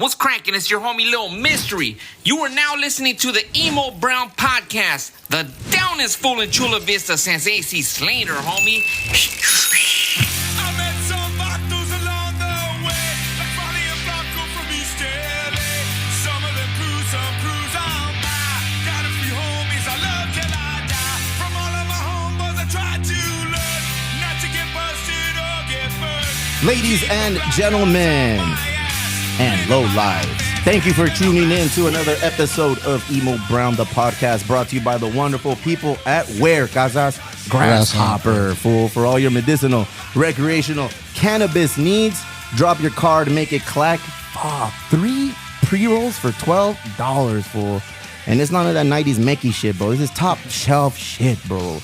What's cracking? It's your homie Lil Mystery. You are now listening to the Emo Brown Podcast, the downest fool in Chula Vista since AC Slater, homie. I met some vatos along the way, like Bonnie and Blanco from East LA. Some of them cruise, some cruise on by. Got a few homies I love till I die. From all of my homeboys I try to learn not to get busted or get burned. Ladies and gentlemen, and low lives, thank you for tuning in to another episode of Emo Brown, the podcast, brought to you by the wonderful people at where? Casas? Grasshopper, fool. For all your medicinal, recreational, cannabis needs, drop your card, make it clack. 3 pre-rolls for $12, fool. And it's none of that 90s Mecky shit, bro. This is top shelf shit, bro.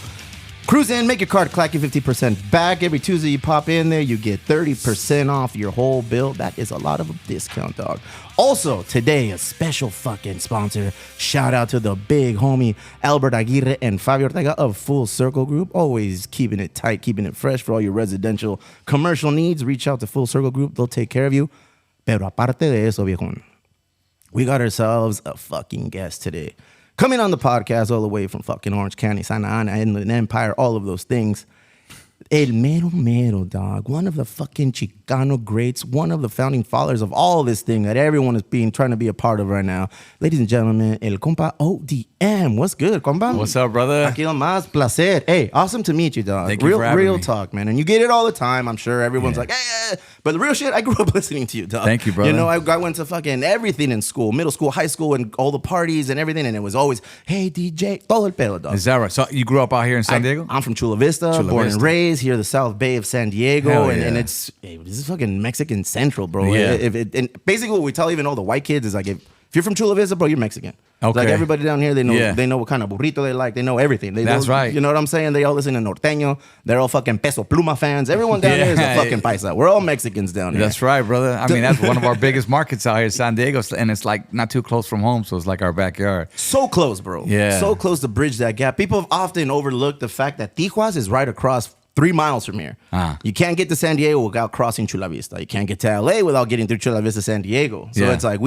Cruise in, make your card clack, you 50% back. Every Tuesday you pop in there, you get 30% off your whole bill. That is a lot of a discount, dog. Also, today, a special fucking sponsor. Shout out to the big homie Albert Aguirre and Fabio Ortega of Full Circle Group. Always keeping it tight, keeping it fresh for all your residential commercial needs. Reach out to Full Circle Group. They'll take care of you. Pero aparte de eso, viejón, we got ourselves a fucking guest today. Coming on the podcast all the way from fucking Orange County, Santa Ana, Inland Empire, all of those things. El mero mero, dog. One of the fucking Chicano greats. One of the founding fathers of all this thing that everyone is trying to be a part of right now. Ladies and gentlemen, el compa ODM. What's good, compa? What's up, brother? Aquí más placer. Hey, awesome to meet you, dog. Thank you for having real me. talk, man. And you get it all the time. I'm sure everyone's like, hey. But the real shit, I grew up listening to you, dog. Thank you, brother. You know, I went to fucking everything in school, middle school, high school, and all the parties and everything. And it was always, hey, DJ, todo el pelo, dog. Is that right? So you grew up out here in San Diego? I'm from Chula Vista, born and raised here, the South Bay of San Diego, Hell and yeah. this is fucking Mexican Central, bro. Yeah. And basically what we tell even all the white kids is like, if you're from Chula Vista, bro, you're Mexican. It's like Okay. everybody down here, they know Yeah. they know what kind of burrito they like. They know everything. That's know, right. You know what I'm saying? They all listen to Norteño. They're all fucking Peso Pluma fans. Everyone down here is a fucking paisa. We're all Mexicans down here. That's right, brother. I mean, that's one of our biggest markets out here, San Diego, and it's like not too close from home, so it's like our backyard. So close, bro. Yeah. So close to bridge that gap. People have often overlooked the fact that Tijuana is right across 3 miles from here. You can't get to San Diego without crossing Chula Vista. You can't get to LA without getting through Chula Vista, San Diego. So Yeah. it's like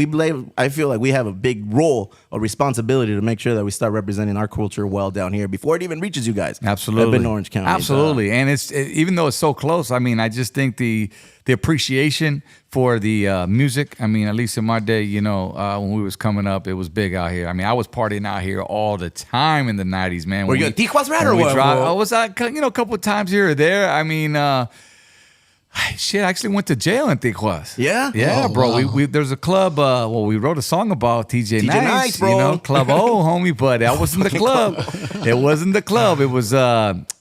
I feel like we have a big role or responsibility to make sure that we start representing our culture well down here before it even reaches you guys. Absolutely. Up in Orange County. Absolutely. And even though it's so close, I mean, I just think the appreciation for the music, I mean, at least in my day, you know, when we was coming up, it was big out here. I mean, I was partying out here all the time in the 90s, man. Were you a Tijuana's rat or what, bro? I was, a couple of times here or there. I mean, shit, I actually went to jail in Tijuana. Yeah? Yeah, Oh, bro. wow. We there's a club, we wrote a song about TJ Nice, Nice, bro. you know, Club O, homie, but that wasn't the club. It wasn't the club. It was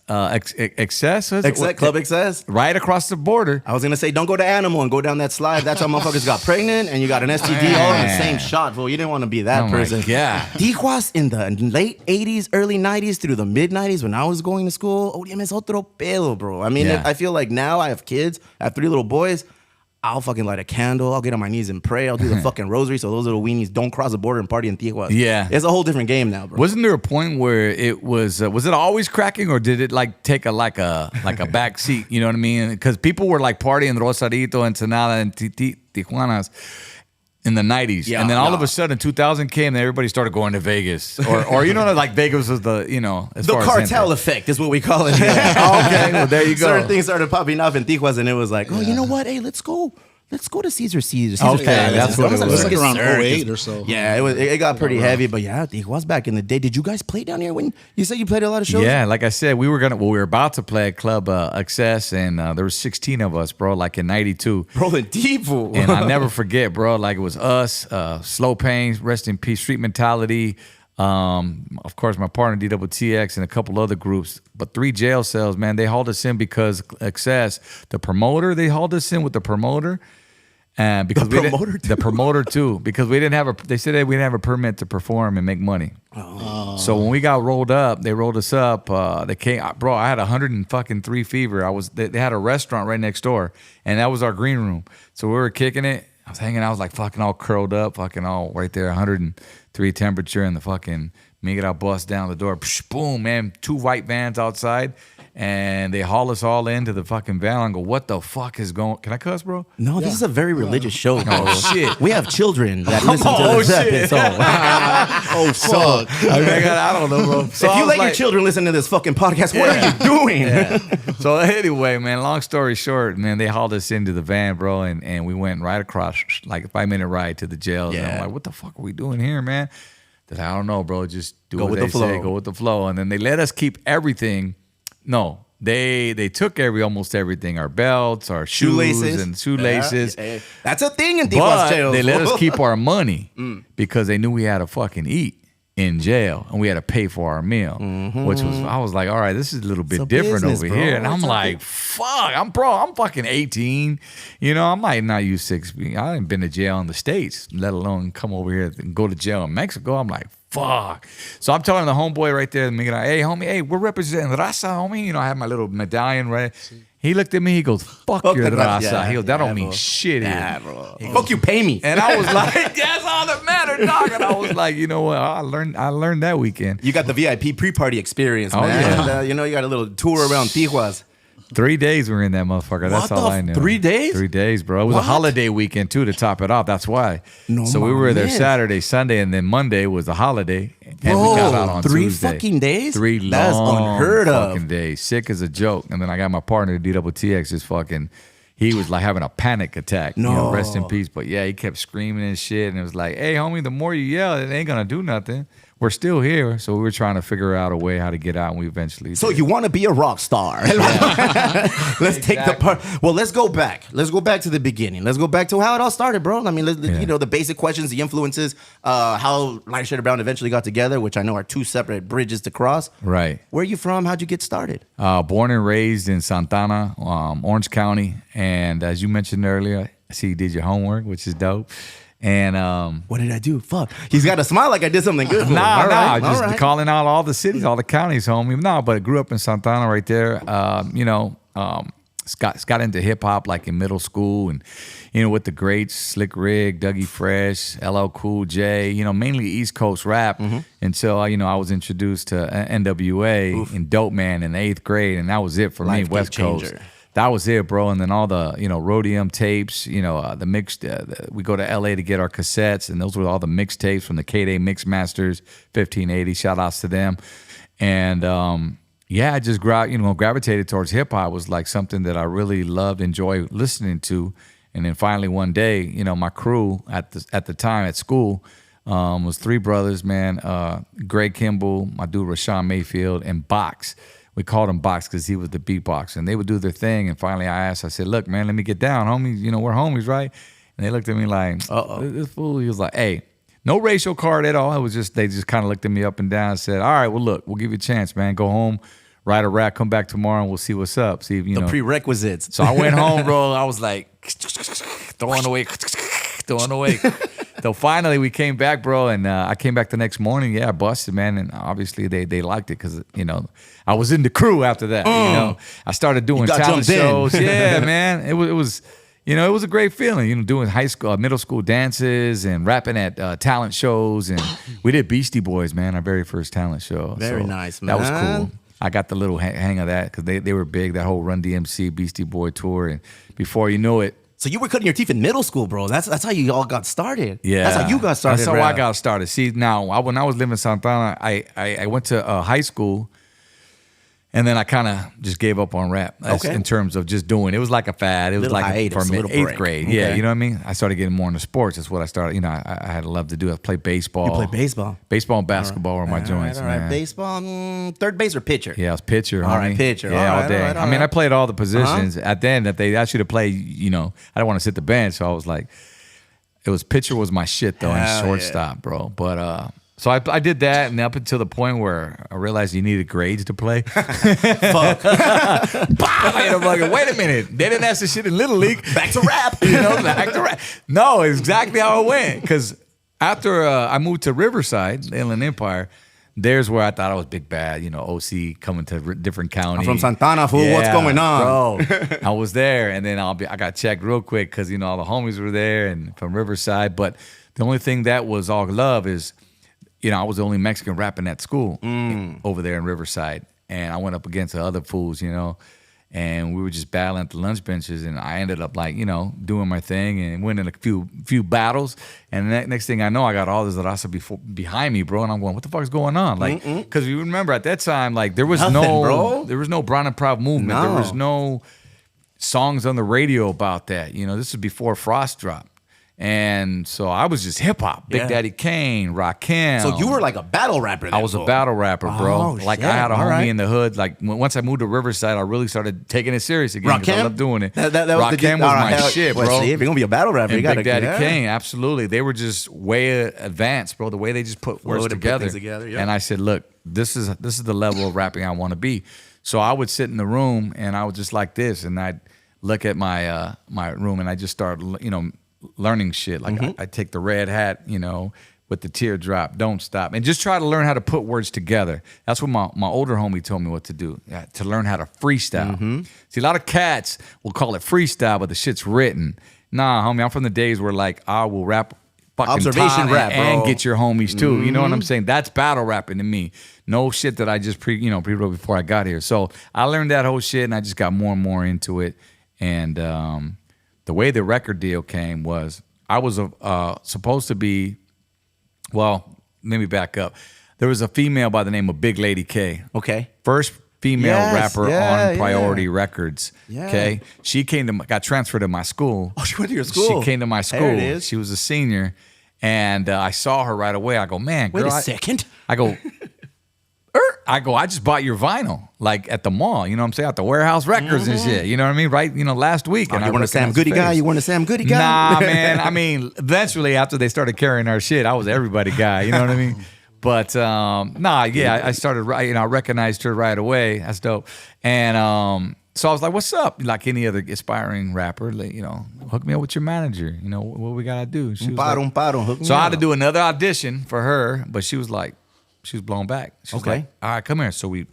Excess. Club Excess? Right across the border. I was going to say, don't go to Animal and go down that slide. That's how motherfuckers got pregnant and you got an STD all in the same shot, fool. You didn't want to be that Oh, my person. God. Tijuas in the late 80s, early 90s through the mid 90s when I was going to school, ODM es otro pedo, bro. I mean, Yeah. I feel like now I have kids. I have 3 little boys. I'll fucking light a candle. I'll get on my knees and pray. I'll do the fucking rosary so those little weenies don't cross the border and party in Tijuana. Yeah. It's a whole different game now, bro. Wasn't there a point where it was it always cracking, or did it like take a back seat? You know what I mean? Because people were like partying Rosarito, Ensenada, and Tijuana's in the 90s. Yeah, and then all yeah. of a sudden 2000 came and everybody started going to Vegas. Or you know, like Vegas was the, you know, as The far as cartel Central. effect is what we call it. Okay, well, there you go. Certain things started popping up in Tijuana, and it was like, oh, you know what? Hey, let's go to Caesar. Okay, that's what it was. It was like around Circus. 08 or so. Yeah, it got pretty heavy, but yeah, Tijuana's back in the day. Did you guys play down here when you said you played a lot of shows? Yeah, like I said, we were about to play at Club Access, and there were 16 of us, bro, like in 92. Rolling deep, fool. And I never forget, bro, like it was us, Slow Pain, Rest in Peace, Street Mentality, of course, my partner DWTX and a couple other groups, but 3 jail cells, man. They hauled us in because Access, the promoter, they hauled us in with the promoter. And because the promoter too, because we didn't have they said that we didn't have a permit to perform and make money. Oh. So when we got rolled up, they rolled us up. They came, bro. I had 103 fever. They had a restaurant right next door, and that was our green room. So we were kicking it. I was hanging out, I was like fucking all curled up, fucking all right there, 103 temperature in the fucking Migra bust down the door. Psh, boom, man. 2 white vans outside. And they haul us all into the fucking van and go, what the fuck is going... Can I cuss, bro? No, this is a very religious show, bro. Oh, shit. We have children that listen to this episode. Oh, fuck. I don't know, bro. So if I you was let your children listen to this fucking podcast, what are you doing? Yeah. So anyway, man, long story short, man, they hauled us into the van, bro, and we went right across, like a 5-minute ride to the jail. Yeah. And I'm like, what the fuck are we doing here, man? They're like, I don't know, bro. Just Go what with they the flow. say. Go with the flow. And then they let us keep everything. No, they took almost everything, our belts, our shoes and shoelaces. Yeah. That's a thing in Tijuana But jails. they let us keep our money because they knew we had to fucking eat in jail and we had to pay for our meal, which was, I was like, all right, this is a little bit different business, over bro. here. And I'm It's like, fuck, I'm fucking 18. You know, I might not use 6 feet. I ain't been to jail in the States, let alone come over here and go to jail in Mexico. I'm like, fuck. So I'm telling the homeboy right there, hey, homie, hey, we're representing Raza, homie. You know, I have my little medallion, right? He looked at me, he goes, fuck your the Raza. yeah, he goes, that don't yeah, mean bro. shit Nah, here. bro. Fuck you, pay me. And I was like, that's all that mattered, dog. And I was like, you know what? I learned that weekend. You got the VIP pre-party experience, Oh, man. yeah. And, you know, you got a little tour around Tijuana. 3 days we were in that motherfucker. That's What all the I knew. 3 days? 3 days, bro. It was a What? holiday weekend too to top it off. That's why. No, so we were there man. Saturday, Sunday, and then Monday was a holiday. And Bro, we got out on 3 Tuesday. fucking days? 3 That's long unheard of. fucking days. Sick as a joke. And then I got my partner, DWTX, just fucking. He was like having a panic attack. You know, No. rest in peace. But yeah, he kept screaming and shit. And it was like, hey, homie, the more you yell, it ain't gonna do nothing. We're still here. So we were trying to figure out a way how to get out, and we eventually So did. you want to be a rock star? Let's take the part. Well, let's go back. Let's go back to the beginning. Let's go back to how it all started, bro. I mean, you know, the basic questions, the influences, how Light Shade Brown eventually got together, which I know are 2 separate bridges to cross. Right. Where are you from? How'd you get started? Born and raised in Santana, Orange County. And as you mentioned earlier, I see you did your homework, which is dope. And What did I do? Fuck. He's got to smile like I did something good. For him. All right, just all right. calling out all the cities, all the counties, homie. No, but I grew up in Santana right there. You know, got into hip hop like in middle school, and you know, with the greats, Slick Rick, Dougie Fresh, LL Cool J. You know, mainly East Coast rap. Until you know, I was introduced to NWA and Dope Man in the 8th grade, and that was it for me. Life West game Coast. changer. That was it, bro. And then all the, you know, Rhodium tapes, you know, the mixed, we go to LA to get our cassettes, and those were all the mixtapes from the K-Day Mix Masters, 1580, shout outs to them. And yeah, I just gravitated towards hip hop. Was like something that I really loved, enjoyed listening to. And then finally one day, you know, my crew at the time at school was 3 brothers, man, Greg Kimball, my dude Rashawn Mayfield, and Box. We called him Box because he was the beatboxer, and they would do their thing. And finally, I said, "Look, man, let me get down, homies. You know, we're homies, right?" And they looked at me like, this fool." He was like, "Hey, no racial card at all. It was just they just kind of looked at me up and down and said, "All right, well, look, we'll give you a chance, man. Go home, write a rap, come back tomorrow, and we'll see what's up. See if you The know." prerequisites. So I went home, bro. I was like throwing away. So finally we came back, bro, and I came back the next morning. Yeah, I busted, man, and obviously they liked it because you know I was in the crew after that. You know, I started doing got talent jumped in. shows. Yeah, man, it was. You know, it was a great feeling, you know, doing high school, middle school dances and rapping at talent shows. And we did Beastie Boys, man, our very first talent show. Very So nice, That was man. cool. I got the little hang of that because they were big, that whole Run DMC Beastie Boy tour. And before you know it, So you were cutting your teeth in middle school, bro. That's how you all got started. yeah. That's how you got started. That's how rap. I got started. See, now, when I was living in Santana, I went to high school. And then I kind of just gave up on rap Okay. in terms of just doing it. It was like a fad. It was Little like hiatus, for a me, little 8th break. grade. Okay. Yeah, you know what I mean? I started getting more into sports. That's what I started. You know, I had to love to do. I played baseball. You play baseball. Baseball and basketball were my joints, all right. man. Baseball, third base or pitcher? Yeah, I was pitcher. All right, homie. pitcher. Yeah, All all right, day. all right, all I mean, right. I played all the positions. At the end, that they asked you to play, you know, I didn't want to sit the bench, so I was like, it was pitcher was my shit though, Hell and shortstop, bro. But so I did that, and up until the point where I realized you needed grades to play. Fuck. I'm like, wait a minute, they didn't ask this shit in Little League. Back to rap. You know, back to rap. No, it's exactly how it went. Because after I moved to Riverside, the Inland Empire, there's where I thought I was big bad. You know, OC coming to different counties. I'm from Santana, fool. What's going on? Bro, I was there, and then I got checked real quick because you know all the homies were there and from Riverside. But the only thing that was all love is I was the only Mexican rapping at school over there in Riverside. And I went up against the other fools, and we were just battling at the lunch benches. And I ended up doing my thing and winning a few battles. And the next thing I know, I got all this raza behind me, bro. And I'm going, what the fuck is going on? Like, because you remember at that time, like there was there was no Brown and Proud movement. There was no songs on the radio about that. This was before Frost dropped. And so I was just hip hop, Big Daddy Kane, Rakim. So you were like a battle rapper then, I was a battle rapper, bro. Oh, like shit. I had a homie right. in the hood. Like once I moved to Riverside, I really started taking it serious again because I loved doing it. That Rakim was my shit, bro. See, if you're gonna be a battle rapper, and you gotta Big Daddy Kane, absolutely. They were just way advanced, bro. The way they just put words together. And I said, look, this is the level of rapping I want to be. So I would sit in the room and I would just like this, and I'd look at my my room and I just start, learning shit. Like I take the red hat, with the teardrop, don't stop, and just try to learn how to put words together. That's what my older homie told me what to do, to learn how to freestyle. See, a lot of cats will call it freestyle, but the shit's written. Nah, homie, I'm from the days where like I will rap fucking observation rap, bro, and get your homies too. You know what I'm saying? That's battle rapping to me. No shit that I just pre-wrote before I got here. So I learned that whole shit, and I just got more and more into it. And the way the record deal came was I was supposed to be, well, let me back up. There was a female by the name of Big Lady K. Okay. First female rapper on Priority yeah. Records. Yeah. Okay. She got transferred to my school. Oh, she went to your school. She came to my school. There it is. She was a senior. And I saw her right away. I go, man, girl. Wait a second. I go, I just bought your vinyl, like at the mall, you know what I'm saying? At the Warehouse Records and shit, you know what I mean? Right, last week. And you want a Sam Goody guy? You want a Sam Goody guy? Nah, man. I mean, eventually after they started carrying our shit, I was everybody guy, you know what I mean? But, I started, I recognized her right away. That's dope. And so I was like, what's up? Like any other aspiring rapper, hook me up with your manager. What we got to do? She was hook me so I had up. to do another audition for her, but she was blown back. She was like, all right, come here. So we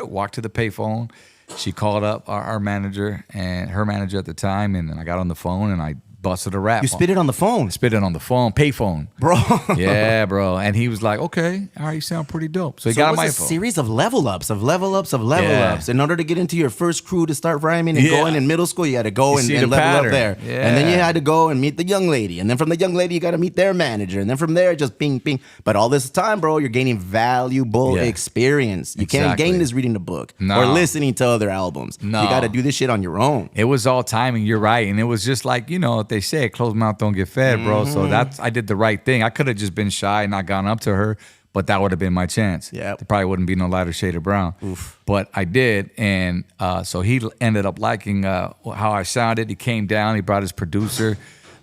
walked to the payphone. She called up our manager and her manager at the time, and then I got on the phone and I busted a rap. You spit it on the phone? Spit it on the phone, payphone. Bro. Yeah, bro. And he was like, okay, all right, you sound pretty dope. So he got on my phone. A series of level ups. In order to get into your first crew to start rhyming and going in middle school, you had to go and level up there. Yeah. And then you had to go and meet the young lady. And then from the young lady, you got to meet their manager. And then from there, just ping, ping. But all this time, bro, you're gaining valuable experience. You can't gain this reading the book or listening to other albums. No. You got to do this shit on your own. It was all timing. You're right. And it was just like, what they say, closed mouth don't get fed, bro. So I did the right thing. I could have just been shy and not gone up to her, but that would have been my chance. Yeah, there probably wouldn't be no lighter shade of brown. Oof. But I did, and so he ended up liking how I sounded. He came down. He brought his producer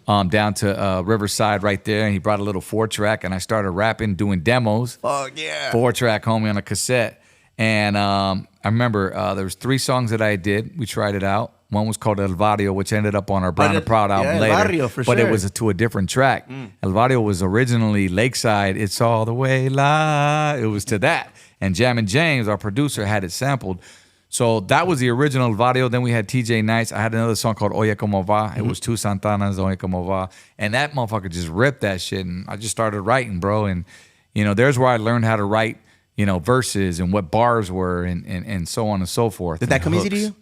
down to Riverside right there, and he brought a little 4-track, and I started rapping, doing demos. Oh yeah, 4-track, homie, on a cassette. And I remember there was 3 songs that I did. We tried it out. One was called El Barrio, which ended up on our Brown and Proud album later. Barrio, for but sure. It was to a different track. El Barrio was originally Lakeside, It's All the Way La. It was to that. And Jammin' James, our producer, had it sampled. So that was the original El Barrio. Then we had TJ Nice. I had another song called Oye Como Va. It was 2 Santanas, Oye Como Va. And that motherfucker just ripped that shit. And I just started writing, bro. And, there's where I learned how to write, verses and what bars were and so on and so forth. Did that come easy to you?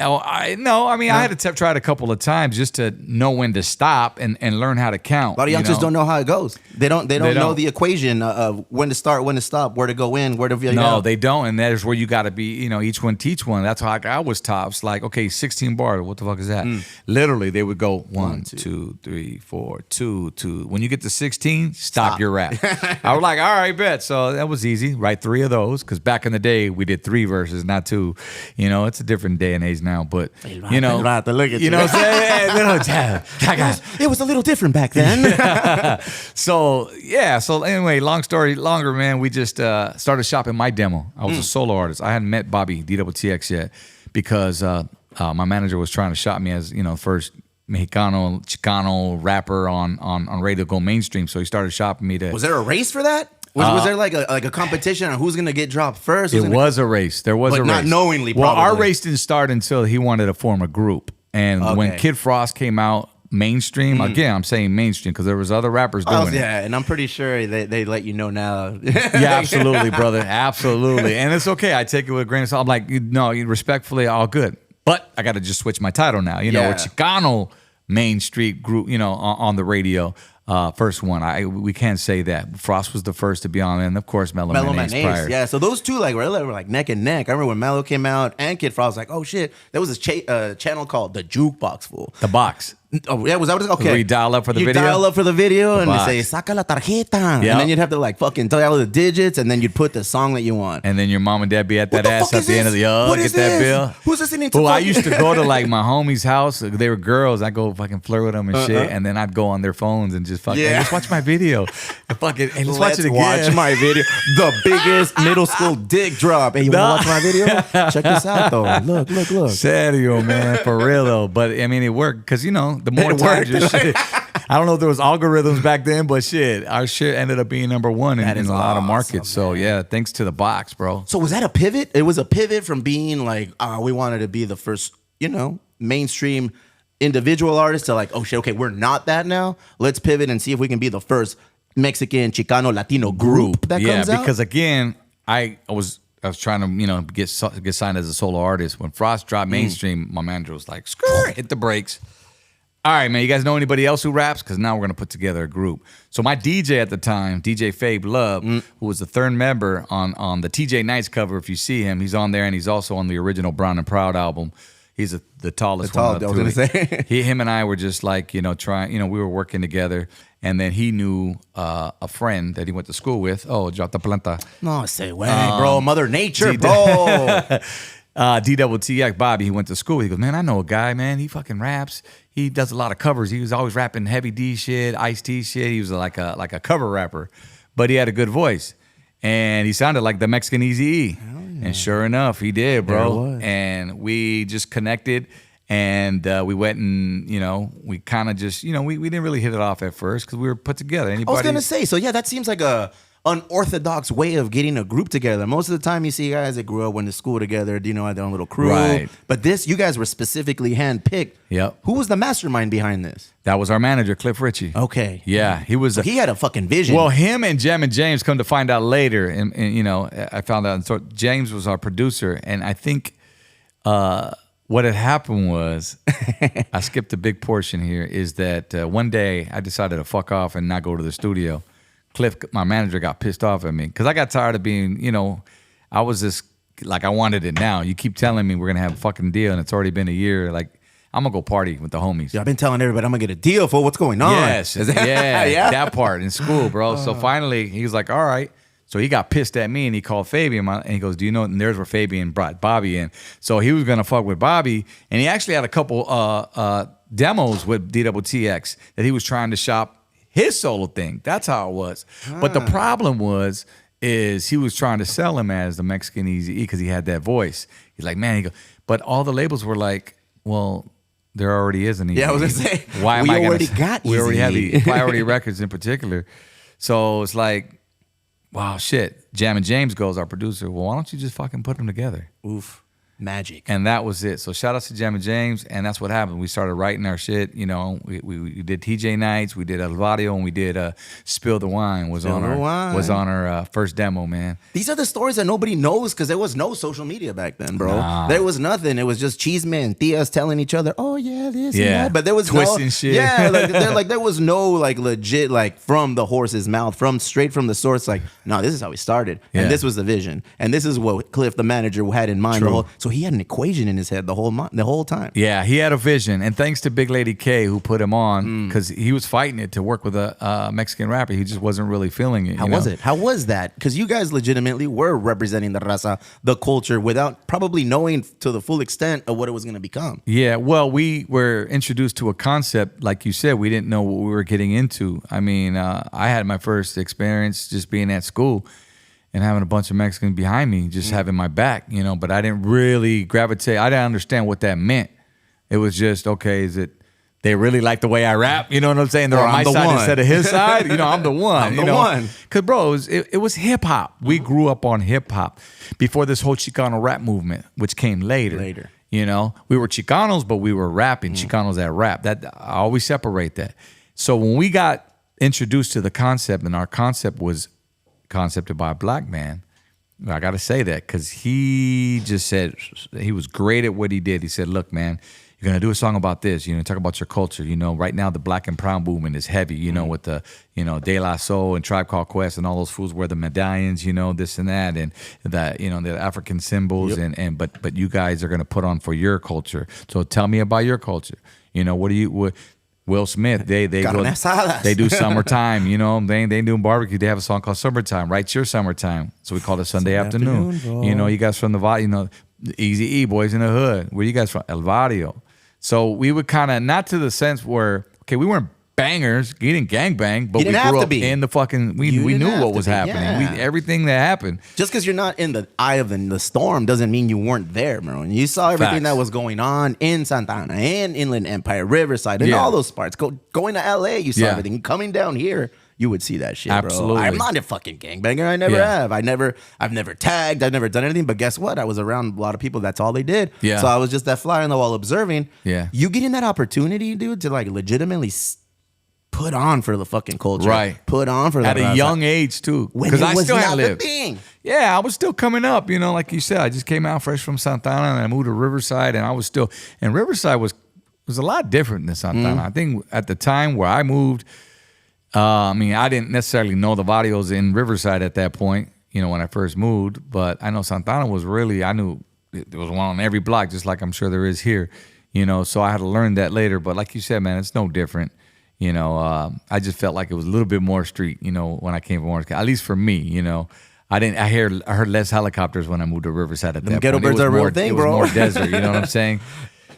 I had to try it a couple of times just to know when to stop and learn how to count. A lot of youngsters don't know how it goes. They don't know the equation of when to start, when to stop, where to go in, where to go. No, they don't, and that is where you got to be. Each one teach one. That's how I was taught. It's like, okay, 16 bars. What the fuck is that? Literally, they would go 1, 2, 3, 4, 2, 2. When you get to 16, stop your rap. I was like, all right, bet. So that was easy. Write 3 of those because back in the day we did 3 verses, not 2. It's a different day and age now. But look at you know what I'm saying? It was a little different back then. So anyway, long story longer, man. We just started shopping my demo. I was a solo artist. I hadn't met Bobby DWTX yet because my manager was trying to shop me as first Mexicano, Chicano rapper on radio go mainstream. So he started shopping me to. Was there a race for that? Was there like a competition on who's gonna get dropped first? It was a race. There was a race, not knowingly. Well, probably. our race didn't start until he wanted to form a group, and when Kid Frost came out, mainstream. Again, I'm saying mainstream because there was other rappers doing it. Yeah, and I'm pretty sure they let you know now. Yeah, absolutely, brother. Absolutely. And it's okay. I take it with a grain of salt. I'm like, no, respectfully, all good. But I got to just switch my title now. You know, Yeah. a Chicano Main Street group, you know, on the radio. First one. We can't say that. Frost was the first to be on, and of course, Mellow Man Ace prior. Yeah, so those two were like neck and neck. I remember when Mellow came out and Kid Frost was like, oh shit, there was this channel called The Jukebox, fool. The Box. Oh, yeah, was that what it was? Okay. Where you dial up for the you video? dial up for the video and box. they say, saca la tarjeta. Yep. And then you'd have to like fucking dial the digits and then you'd put the song that you want. And then your mom and dad be at What that the ass fuck at is the end of this? the What get is that this? bill. Who's listening to Well, I fucking- used to go to like my homie's house. They were girls. I go fucking flirt with them and shit, and then I'd go on their phones and just fucking, hey, let's watch my video. And fucking, hey, let's watch it again. Watch my video. The biggest middle school dick drop. Hey, you want to watch my video? Check this out, though. Look. Serio, man, for real though. But I mean, it worked because the more It times your worked. shit. I don't know if there was algorithms back then, but shit, our shit ended up being number one in That is a lot of awesome, markets. So yeah, thanks to the box, bro. So was that a pivot? It was a pivot from being like, we wanted to be the first, mainstream individual artist to like, oh shit, okay, we're not that now. Let's pivot and see if we can be the first Mexican, Chicano, Latino group that Yeah, comes out. because again, I was trying to get signed as a solo artist. When Frost dropped mainstream, my manager was like, hit the brakes. All right, man, you guys know anybody else who raps? Because now we're going to put together a group. So my DJ at the time, DJ Fabe Love, who was the third member on the TJ Nights cover, if you see him, he's on there, and he's also on the original Brown and Proud album. He's the tallest one. I was going to say. Him and I were just like, trying, we were working together, and then he knew a friend that he went to school with. Oh, Jota Planta. No, say way, bro. Mother Nature, D- bro. DWTX Bobby, he went to school. He goes, man, I know a guy, man. He fucking raps. He does a lot of covers. He was always rapping Heavy D shit, Ice-T shit. He was like a cover rapper, but he had a good voice, and he sounded like the Mexican Eazy-E. And sure enough, he did, bro. And we just connected, and we went and we kind of just we didn't really hit it off at first because we were put together. I was gonna say, so yeah, that seems like a unorthodox way of getting a group together. Most of the time, you see guys that grew up, went to school together, had their own little crew. Right. But you guys were specifically handpicked. Yep. Who was the mastermind behind this? That was our manager, Cliff Ritchie. Okay. Yeah, he was. He had a fucking vision. Well, him and Jam and James come to find out later, and I found out. And so James was our producer, and I think what had happened was, I skipped a big portion here, is that one day I decided to fuck off and not go to the studio. Cliff, my manager, got pissed off at me because I got tired of being, I was just like, I wanted it now. You keep telling me we're gonna have a fucking deal, and it's already been a year. Like, I'm gonna go party with the homies. Yeah, I've been telling everybody I'm gonna get a deal for what's going on. Yes, Yeah. that part in school, bro. So finally, he was like, "All right." So he got pissed at me, and he called Fabian, and he goes, "Do you know?" And there's where Fabian brought Bobby in. So he was gonna fuck with Bobby, and he actually had a couple demos with DWTX that he was trying to shop his solo thing. That's how it was. But the problem is he was trying to sell him as the Mexican Eazy-E because he had that voice. He's like, man, but all the labels were like, well, there already is an Eazy-E. Yeah, I was gonna say, why am we I already gonna, got we already have Eazy-E. the Priority Records in particular. So it's like, wow, shit. Jam and James goes, our producer, well, why don't you just fucking put them together? Oof. Magic. And that was it. So shout out to Jam and James, and that's what happened. We started writing our shit. We did TJ Nights, we did El Barrio, and we did Spill the Wine was on our first demo, man. These are the stories that nobody knows because there was no social media back then, bro. Nah. There was nothing. It was just cheesemen and tias telling each other, "Oh yeah, this and Yeah. that." But there was Twisting no shit. Yeah, there was no legit from the horse's mouth, straight from the source. Like, no, this is how we started, Yeah. and this was the vision, and this is what Cliff, the manager, had in mind. True. So he had an equation in his head the whole time. Yeah, he had a vision, and thanks to Big Lady K who put him on because he was fighting it to work with a Mexican rapper. He just wasn't really feeling it. How was it? How was that? Because you guys legitimately were representing the raza, the culture, without probably knowing to the full extent of what it was going to become. Yeah, well, we were introduced to a concept, like you said, we didn't know what we were getting into. I mean, I had my first experience just being at school and having a bunch of Mexicans behind me, just having my back, but I didn't really gravitate. I didn't understand what that meant. It was just, okay, is it they really like the way I rap? You know what I'm saying? They're Or on my I'm the side one. instead of his side. I'm the one. I'm the one. Because, bro, it was hip-hop. We grew up on hip-hop before this whole Chicano rap movement, which came later. You know, we were Chicanos, but we were rapping. Chicanos that rap. That I always separate that. So when we got introduced to the concept, and our concept was concepted by a black man, I got to say that because he just said he was great at what he did. He said, "Look, man, you're gonna do a song about this. You know, talk about your culture. You know, right now the Black and Brown movement is heavy. You know, with the De La Soul and Tribe Called Quest and all those fools wear the medallions. You know, this and that, and that. The African symbols. Yep. But you guys are gonna put on for your culture. So tell me about your culture. You know, what Will Smith, they do summertime, they do barbecue. They have a song called Summertime, right? It's your summertime. So we call it Sunday afternoon. You guys from the Easy E, Boys in the Hood. Where you guys from? El Barrio. So we would kind of, not to the sense where, okay, we weren't bangers, we didn't gangbang, but we grew up in the fucking, we knew what was happening. Yeah. Everything that happened. Just because you're not in the eye of the storm doesn't mean you weren't there, bro. And you saw everything that was going on in Santa Ana and Inland Empire, Riverside, and all those parts. Going to LA, you saw everything. Coming down here, you would see that shit, Absolutely. bro. I'm not a fucking gangbanger. I never have. I've never tagged. I've never done anything. But guess what? I was around a lot of people. That's all they did. Yeah. So I was just that fly on the wall observing. Yeah. You getting that opportunity, dude, to like legitimately put on for the fucking culture. Right. Put on for the at a young age, too. Because I still hadn't lived. Yeah, I was still coming up, like you said. I just came out fresh from Santa Ana and I moved to Riverside, and I was still, and Riverside was a lot different than Santa Ana. I think at the time where I moved, I didn't necessarily know the barrios in Riverside at that point, when I first moved, but I know Santa Ana was really, I knew there was one on every block, just like I'm sure there is here, so I had to learn that later. But like you said, man, it's no different. I just felt like it was a little bit more street, when I came from Orange County, at least for me, I heard less helicopters when I moved to Riverside at that point. Ghetto birds are a real thing, bro. It was more desert, you know what I'm saying?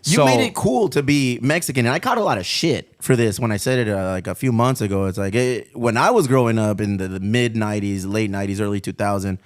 You made it cool to be Mexican, and I caught a lot of shit for this when I said it like a few months ago. It's like when I was growing up in the mid 90s, late 90s, early 2000,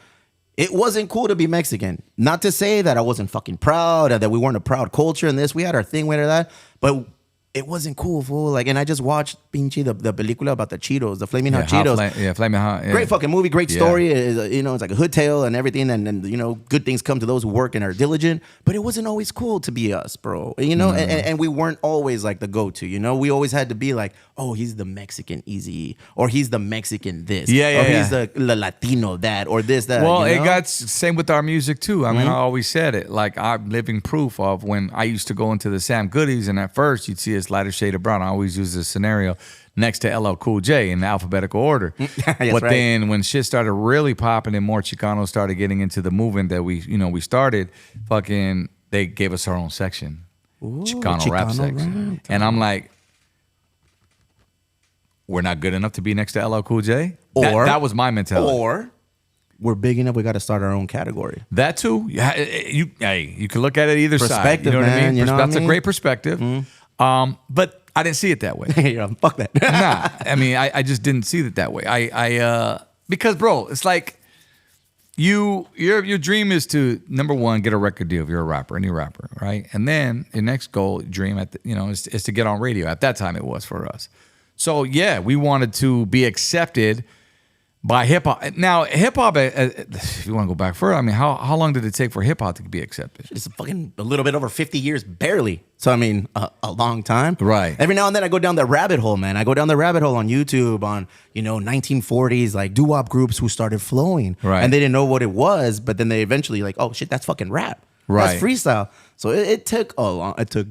it wasn't cool to be Mexican. Not to say that I wasn't fucking proud, or that we weren't a proud culture in this. We had our thing with that, but it wasn't cool, fool. Like, and I just watched pinche the película about the Cheetos, the Flaming Hot Cheetos. Flaming Hot. Yeah. Great fucking movie, great story. It's like a hood tale and everything. And good things come to those who work and are diligent. But it wasn't always cool to be us, bro. And we weren't always like the go-to. We always had to be like, oh, he's the Mexican Easy, or he's the Mexican this, or he's the Latino that, or this that. Well, it got same with our music too. I mean, I always said it. Like, I'm living proof of when I used to go into the Sam Goodies, and at first you'd see us lighter shade of brown. I always use this scenario next to LL Cool J in alphabetical order. But then when shit started really popping and more Chicanos started getting into the movement that we started, fucking they gave us our own section. Chicano rap section. And I'm like, we're not good enough to be next to LL Cool J? Or that was my mentality. Or we're big enough, we got to start our own category. That too. Yeah, you can look at it either side. Perspective, you know what I mean? That's a great perspective. But I didn't see it that way. Fuck that. Nah, I just didn't see it that way. Because bro, it's like your dream is to, number one, get a record deal if you're a rapper, any rapper, right? And then your next goal, dream is to get on radio. At that time, it was for us. So yeah, we wanted to be accepted by hip hop. Now, hip hop, if you want to go back further, how long did it take for hip hop to be accepted? It's fucking a little bit over 50 years, barely. So, a long time. Right. Every now and then I go down that rabbit hole, man. I go down the rabbit hole on YouTube on, 1940s, like doo-wop groups who started flowing. Right. And they didn't know what it was, but then they eventually like, oh shit, that's fucking rap. Right. That's freestyle. So it took